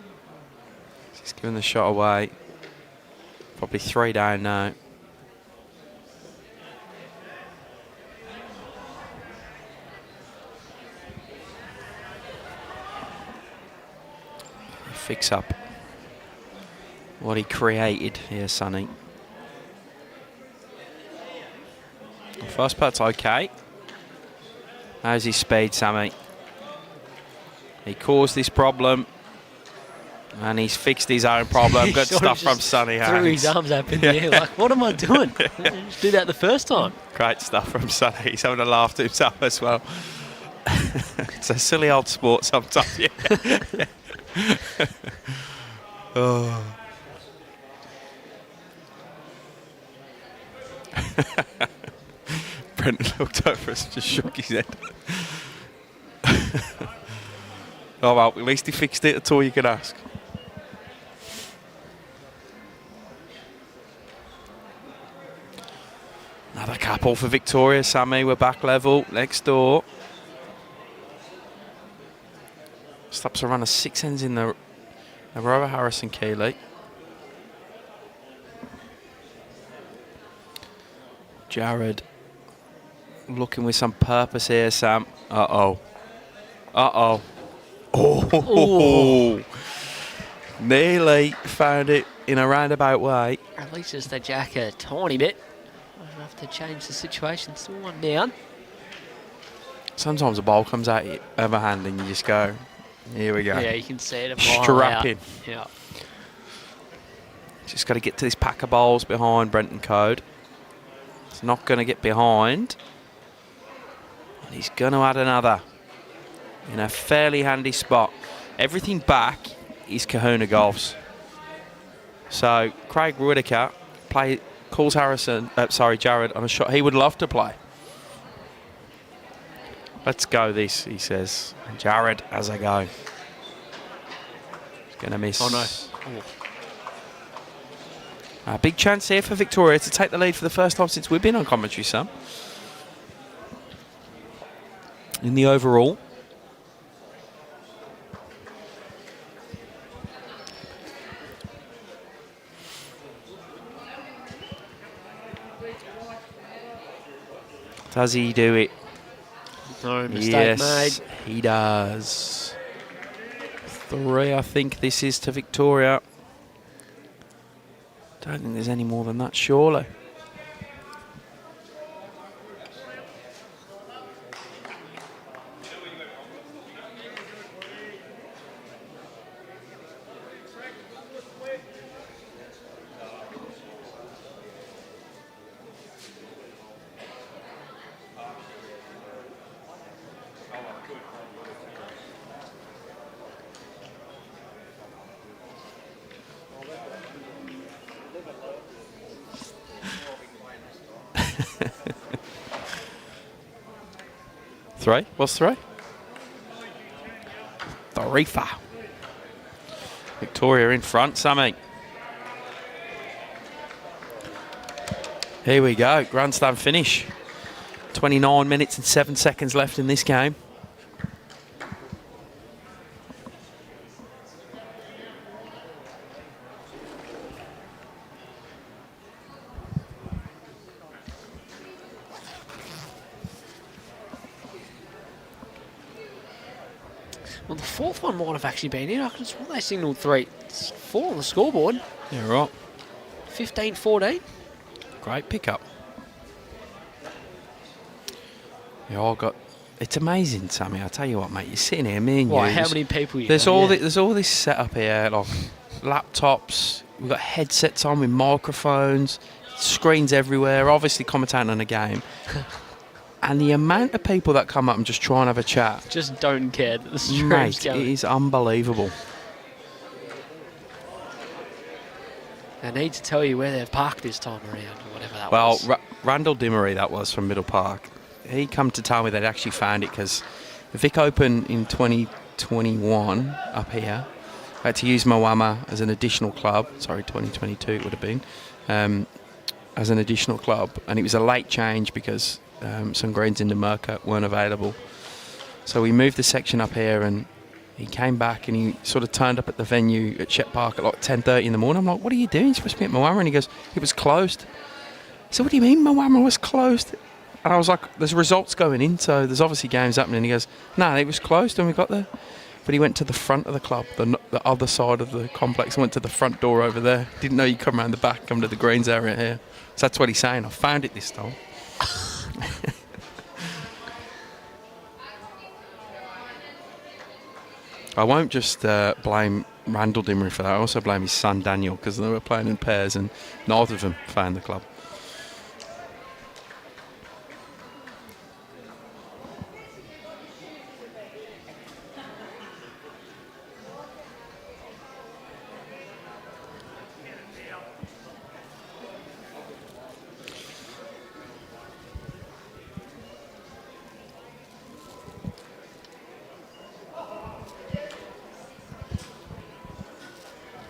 He's giving the shot away. Probably 3 down now. Fix up what he created here, Sonny. The first putt's okay. How's his speed, Sammy? He caused this problem, and he's fixed his own problem. Good Sort stuff of from just Sonny threw his Hayes. arms up in the air like, what am I doing? Just do that the first time. Great stuff from Sonny. He's having a laugh to himself as well. It's a silly old sport sometimes. Yeah. Oh. Brenton looked over us and just shook his head. Oh well, at least he fixed it. That's all you can ask. Another couple for Victoria. Sammy, we're back level next door. Stops a run of 6 ends in the row, Harrison Keeley. Jared looking with some purpose here, Sam. Uh-oh. Uh-oh. Oh. Nearly found it in a roundabout way. At least just a jack a tiny bit. Not enough to change the situation. Still 1 down. Sometimes a ball comes out of a hand and you just go, here we go. Yeah, you can see it a mile Strap out. in. Yeah. Just got to get to this pack of bowls behind Brenton Coad. It's not going to get behind. And he's going to add another in a fairly handy spot. Everything back is Cohuna Golf's. So Craig Whitaker calls Jared on a shot he would love to play. Let's go this, he says. And Jared has a go. He's going to miss. Oh no. A big chance here for Victoria to take the lead for the first time since we've been on commentary, Sam. In the overall. Does he do it? No mistake Yes, made. he does. 3, I think this is to Victoria. Don't think there's any more than that, surely. Three? What's 3? 3 for Victoria in front, Sammy. Here we go, grandstand finish. 29 minutes and 7 seconds left in this game. Well, the fourth one might have actually been in. I could have sworn they signalled 3. It's 4 on the scoreboard. Yeah, right. 15-14. Great pickup. Yeah, I got. It's amazing, Sammy. I tell you what, mate. You're sitting here, me and you. Why, how many people you There's got? all Yeah. there's all this setup here, like laptops. We've got headsets on with microphones, screens everywhere. Obviously, commentating on a game. And the amount of people that come up and just try and have a chat. Just don't care that the stream's Mate, going. it is unbelievable. They need to tell you where they've parked this time around, or whatever that was. Well, Randall Dimmery, that was from Middle Park. He come to tell me they'd actually found it because Vic Open in 2021 up here had to use Moama as an additional club. Sorry, 2022 it would have been. As an additional club. And it was a late change because some greens in the Merca weren't available. So we moved the section up here and he came back and he sort of turned up at the venue at Chet Park at like 10:30 in the morning. I'm like, what are you doing? You're supposed to be at Moama. And he goes, it was closed. So what do you mean Moama was closed? And I was like, there's results going in, so there's obviously games happening. He goes, no, it was closed when we got there. But he went to the front of the club, the other side of the complex, and went to the front door over there. Didn't know you come around the back, come to the greens area here. So that's what he's saying. I found it this time. I won't just blame Randall Dimmery for that. I also blame his son Daniel because they were playing in pairs and neither of them found the club.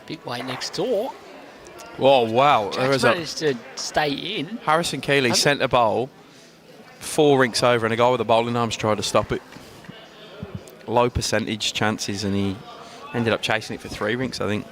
Big weight next door. Whoa, wow. There Jack's was a managed to stay in. Harrison Keeley sent a bowl 4 rinks over and a guy with the bowling arms tried to stop it. Low percentage chances and he ended up chasing it for 3 rinks, I think.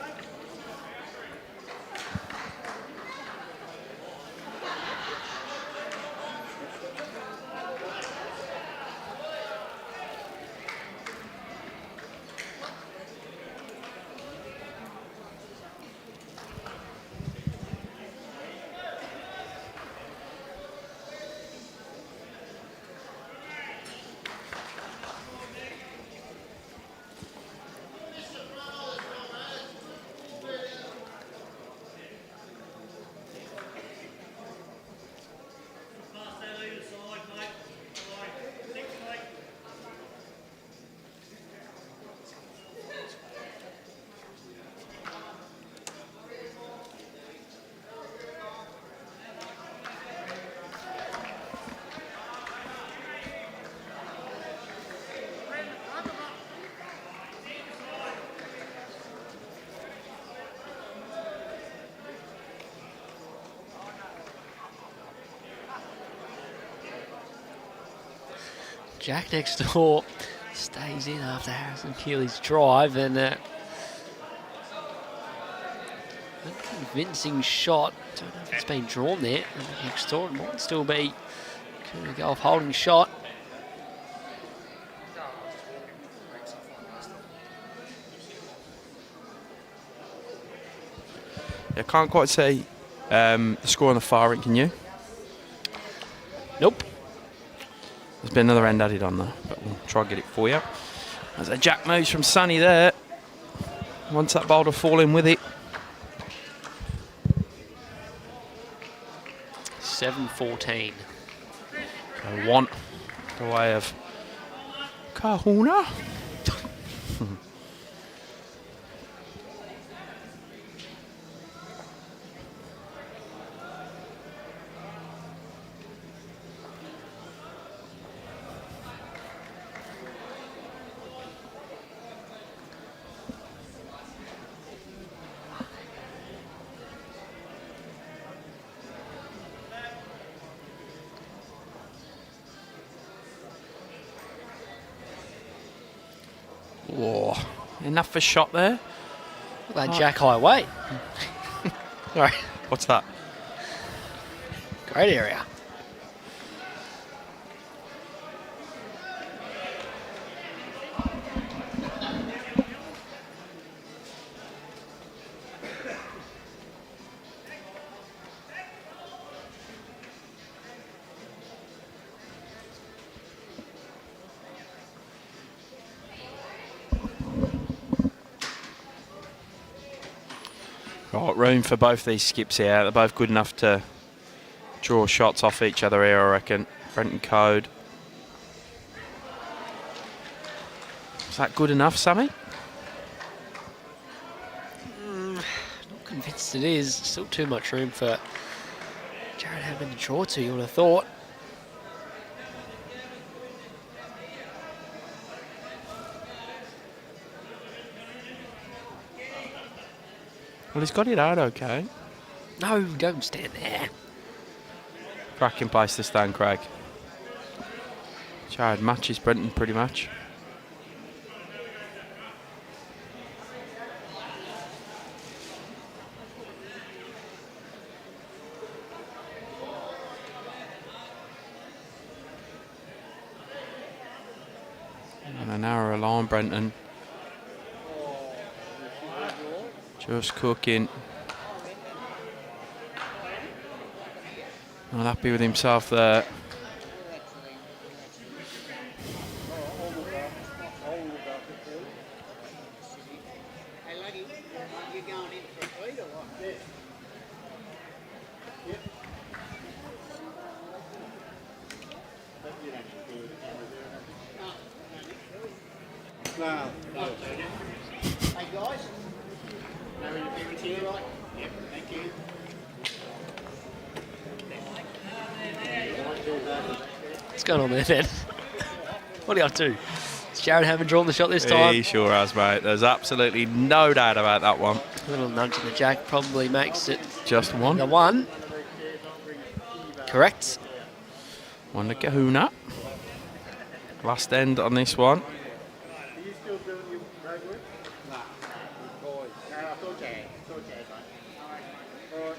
Jack next door stays in after Harrison Keeley's drive and a convincing shot. Don't know if it's been drawn there. Next door it might still be Cohuna Golf holding shot. I can't quite see the score on the far end, can you? Nope. There's been another end added on there, but we'll try and get it for you. There's a jack moves from Sonny there. Wants that bowl to fall in with it. 7-14. So 1 the way of Cohuna. Oh, enough for shot there. Look at that jack high weight. Sorry. What's that? Great area. Right, room for both these skips here. They're both good enough to draw shots off each other here, I reckon. Brenton Coad. Is that good enough, Sammy? Not convinced it is. Still too much room for Jared Hammond to draw to, you would have thought. Well, he's got it out okay. No, don't stand there. Cracking place to stand, Craig. Jared matches Brenton pretty much. And a narrower line, Brenton. Just cooking. Not happy with himself there. Hey guys, know your favourite here, right? Yep, thank you. What's going on there, then? What are you up to? Has Jared Hammond drawn the shot this time? He sure has, mate. There's absolutely no doubt about that one. A little nudge in the jack probably makes it Just one. the one. Correct. One to Cohuna. Last end on this one. Are you still doing your road work? No. No, I thought you had. Mate. All right.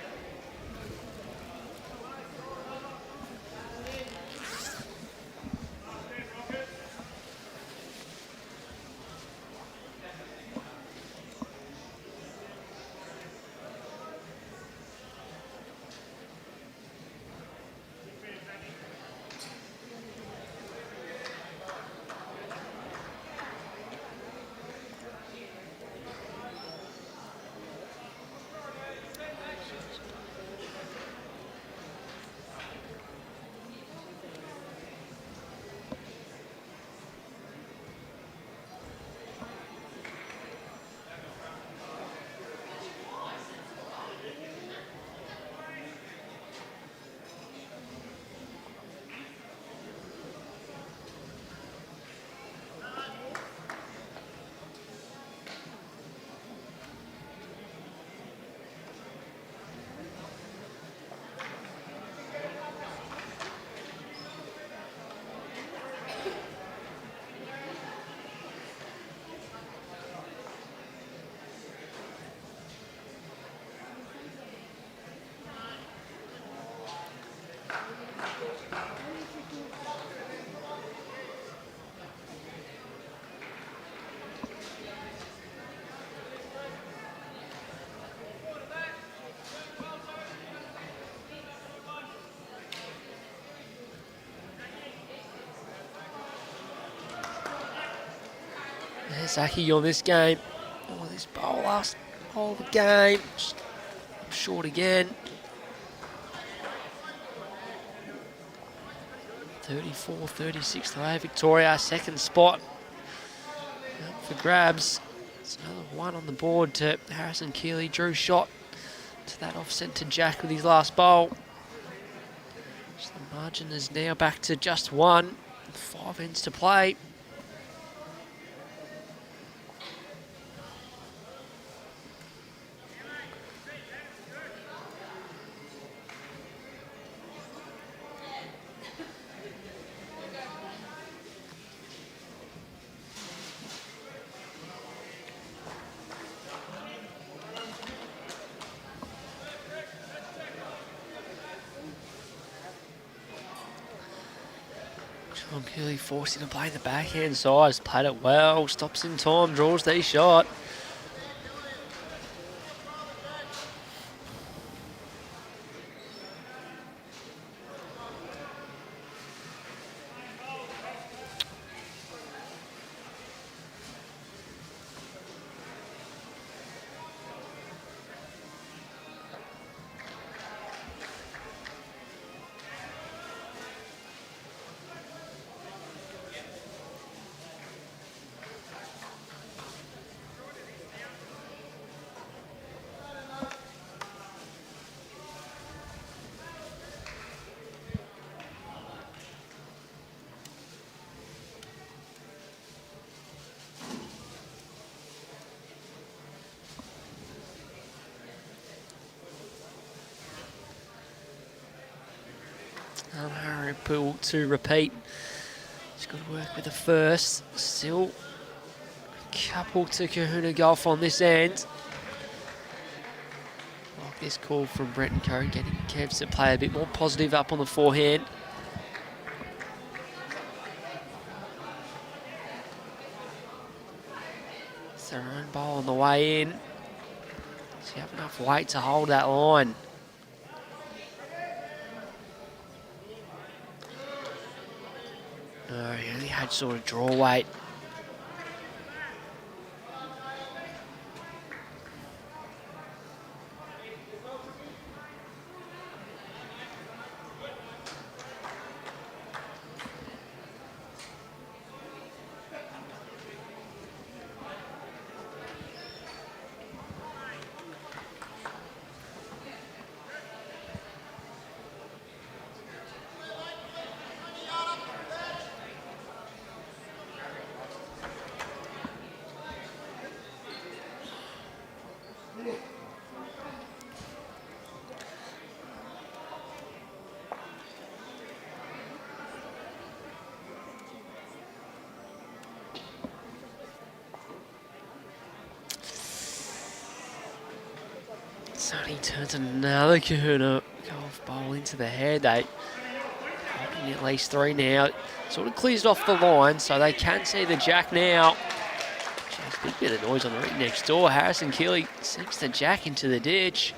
There's Aki on this game. Oh, this bowl last bowl of the game. Just short again. 34-36 to Victoria. Second spot up for grabs. It's another one on the board to Harrison Keeley. Drew shot to that off-centre jack with his last bowl. So the margin is now back to just one. 5 ends to play. John Keeley forcing to play the backhand side. Has played it well. Stops in time. Draws the shot. Harry Poole to repeat. It's good work with the first. Still a couple to Cohuna Golf on this end. Like this call from Brenton Coad, getting Kevs to play a bit more positive up on the forehand. It's their own bowl on the way in. Does he have enough weight to hold that line? No, he only had sort of draw weight. Sonny turns another Cohuna Golf bowl into the head. They holding at least three now. Sort of clears off the line, so they can see the jack now. Just a big bit of noise on the ring next door. Harrison Keeley sinks the jack into the ditch.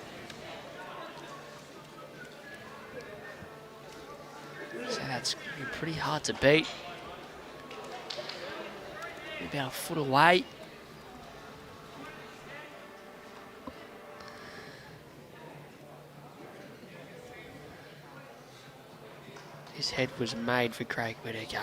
So that's going to be pretty hard to beat. About a foot away. His head was made for Craig Whittaker.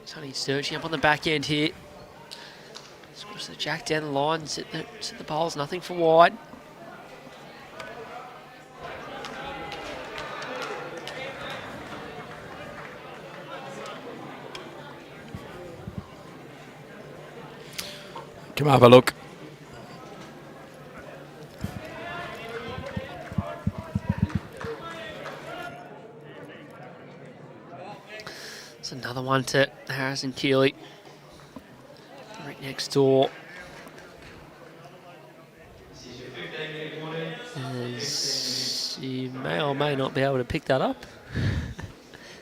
Sonny searching up on the back end here. Scores the jack down the line, sit the bowls, nothing for wide. Come have a look. It's another one to Harrison Keeley. Right next door. As you may or may not be able to pick that up.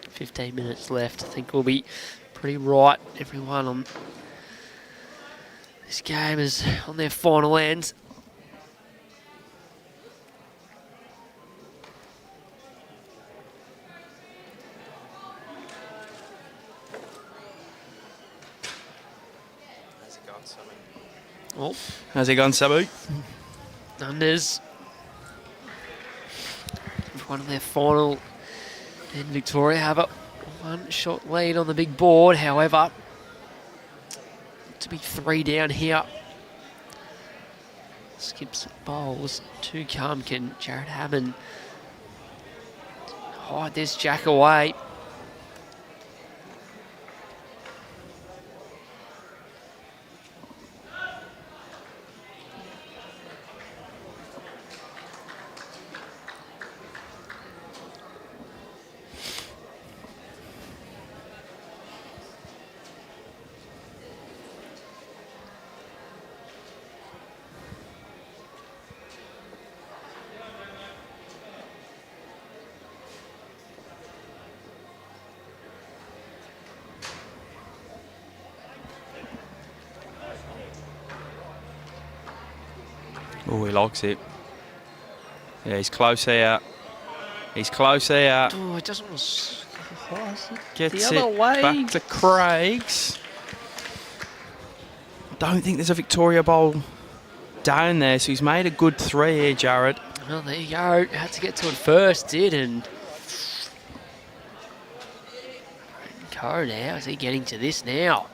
15 minutes left. I think we'll be pretty right. Everyone on this game is on their final end. Oh, How's it gone, Sabu? Unders. Everyone on their final. And Victoria have a one-shot lead on the big board. However, to be three down here. Skips bowls to come. Can Jared Hammond hide this jack away? Oh, he likes it. Yeah, he's close here. He's close here. Oh, it doesn't want to Gets the other it way. back to Craig's. Don't think there's a Victoria Bowl down there, so he's made a good 3 here, Jared. Well, there you go. Had to get to it first, did, and Coad, how is he getting to this now?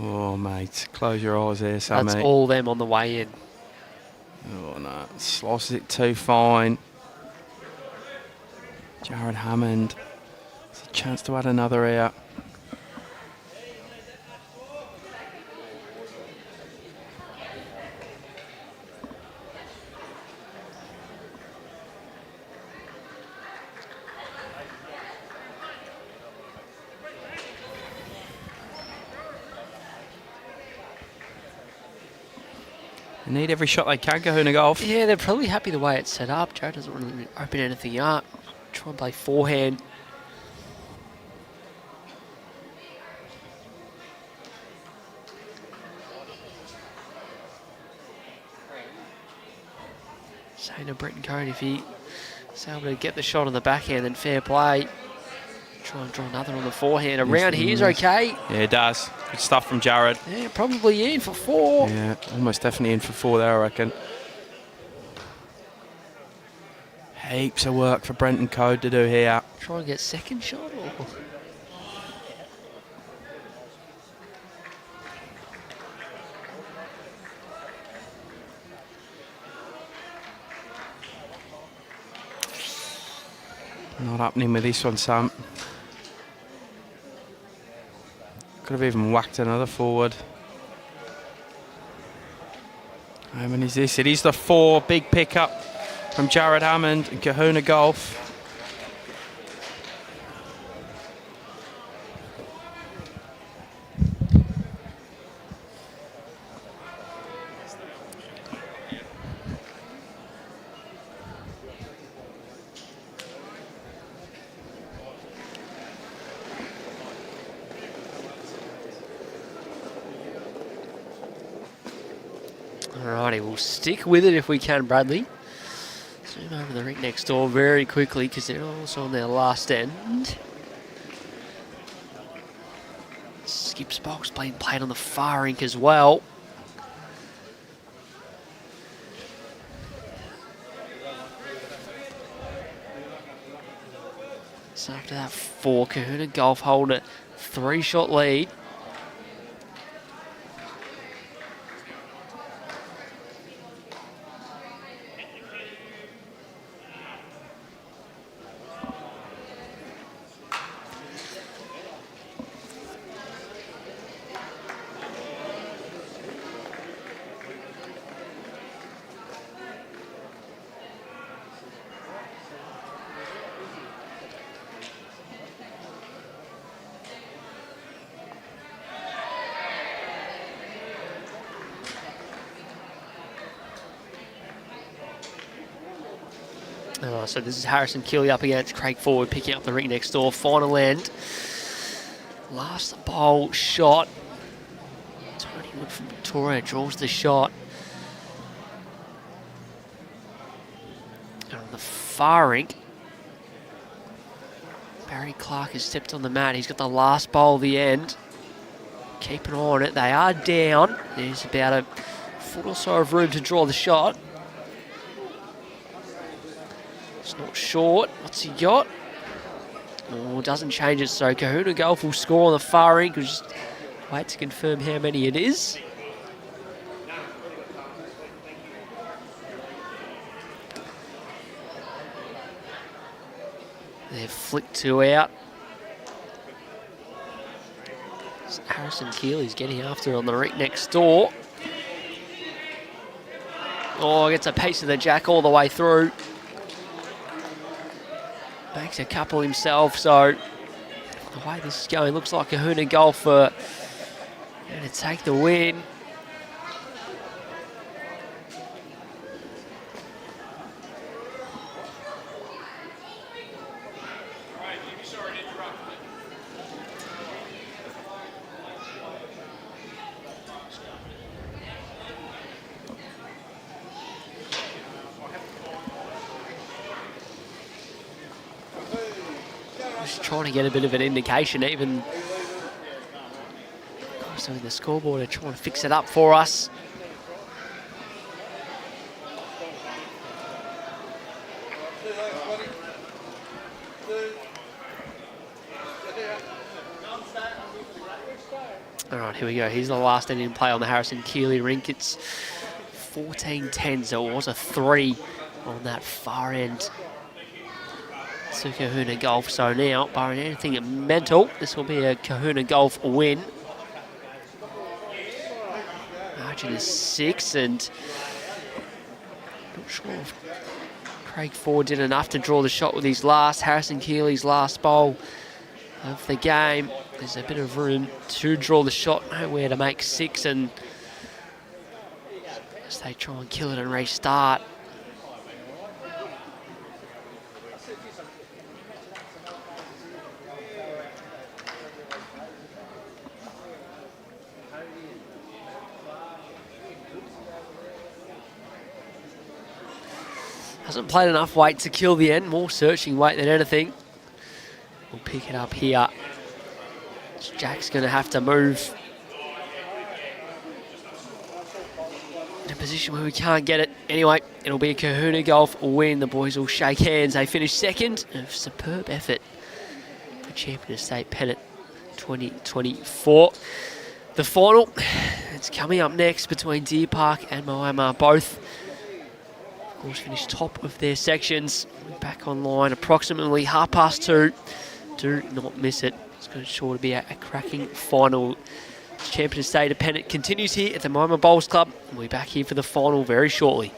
Oh, mate, close your eyes here, Sammy. That's all them on the way in. Oh, no, slices it too fine. Jared Hammond. It's a chance to add another here. They need every shot they can, Cohuna Golf. Yeah, they're probably happy the way it's set up. Jared doesn't want to open anything up. Try and play forehand. Saying to Brenton Coad, if he's able to get the shot on the backhand, then fair play. Try and draw another on the forehand. Around here's okay. Yeah, it does. Good stuff from Jared. Yeah, probably in for 4. Yeah, almost definitely in for 4 there, I reckon. Heaps of work for Brenton Coad to do here. Try and get second shot or... Not happening with this one, Sam. Could have even whacked another forward. How many is this? It is the 4. Big pickup from Jared Hammond and Cohuna Golf. Alrighty, we'll stick with it if we can, Bradley. Zoom over the rink next door very quickly because they're also on their last end. Skip's box being played on the far rink as well. So after that 4, Cohuna Golf hold a 3-shot lead. So this is Harrison Keeley up against Craig Forward, picking up the rink next door. Final end. Last bowl shot. Tony Wood from Victoria draws the shot. And on the far rink, Barry Clark has stepped on the mat. He's got the last bowl of the end. Keeping on it. They are down. There's about a foot or so of room to draw the shot. It's not short. What's he got? Oh, doesn't change it. So Cohuna Golf will score on the far rink. We'll just wait to confirm how many it is. They've flicked 2 out. So Harrison Keeley's getting after on the rink next door. Oh, gets a piece of the jack all the way through. Makes a couple himself, so the way this is going, looks like Cohuna Golf are going to take the win. Just trying to get a bit of an indication, even so the scoreboard are trying to fix it up for us. All right, here we go. Here's the last ending play on the Harrison Keeley rink. It's 14-10, so it was a 3 on that far end to Cohuna Golf. So now, barring anything mental, this will be a Cohuna Golf win. Margin is 6, and not sure if Craig Ford did enough to draw the shot with his last. Harrison Keeley's last bowl of the game. There's a bit of room to draw the shot, nowhere to make 6, and as they try and kill it and restart. Hasn't played enough weight to kill the end, more searching weight than anything. We'll pick it up here. Jack's going to have to move in a position where we can't get it. Anyway, it'll be a Cohuna Golf win. The boys will shake hands. They finish second. A superb effort for Champion Estate Pennant 2024. The final, it's coming up next between Deer Park and Moama. Both, of course, finished top of their sections. We're back online approximately 2:30. Do not miss it. It's going to sure to be a cracking final. Champion Estate Pennant continues here at the Moama Bowls Club. We'll be back here for the final very shortly.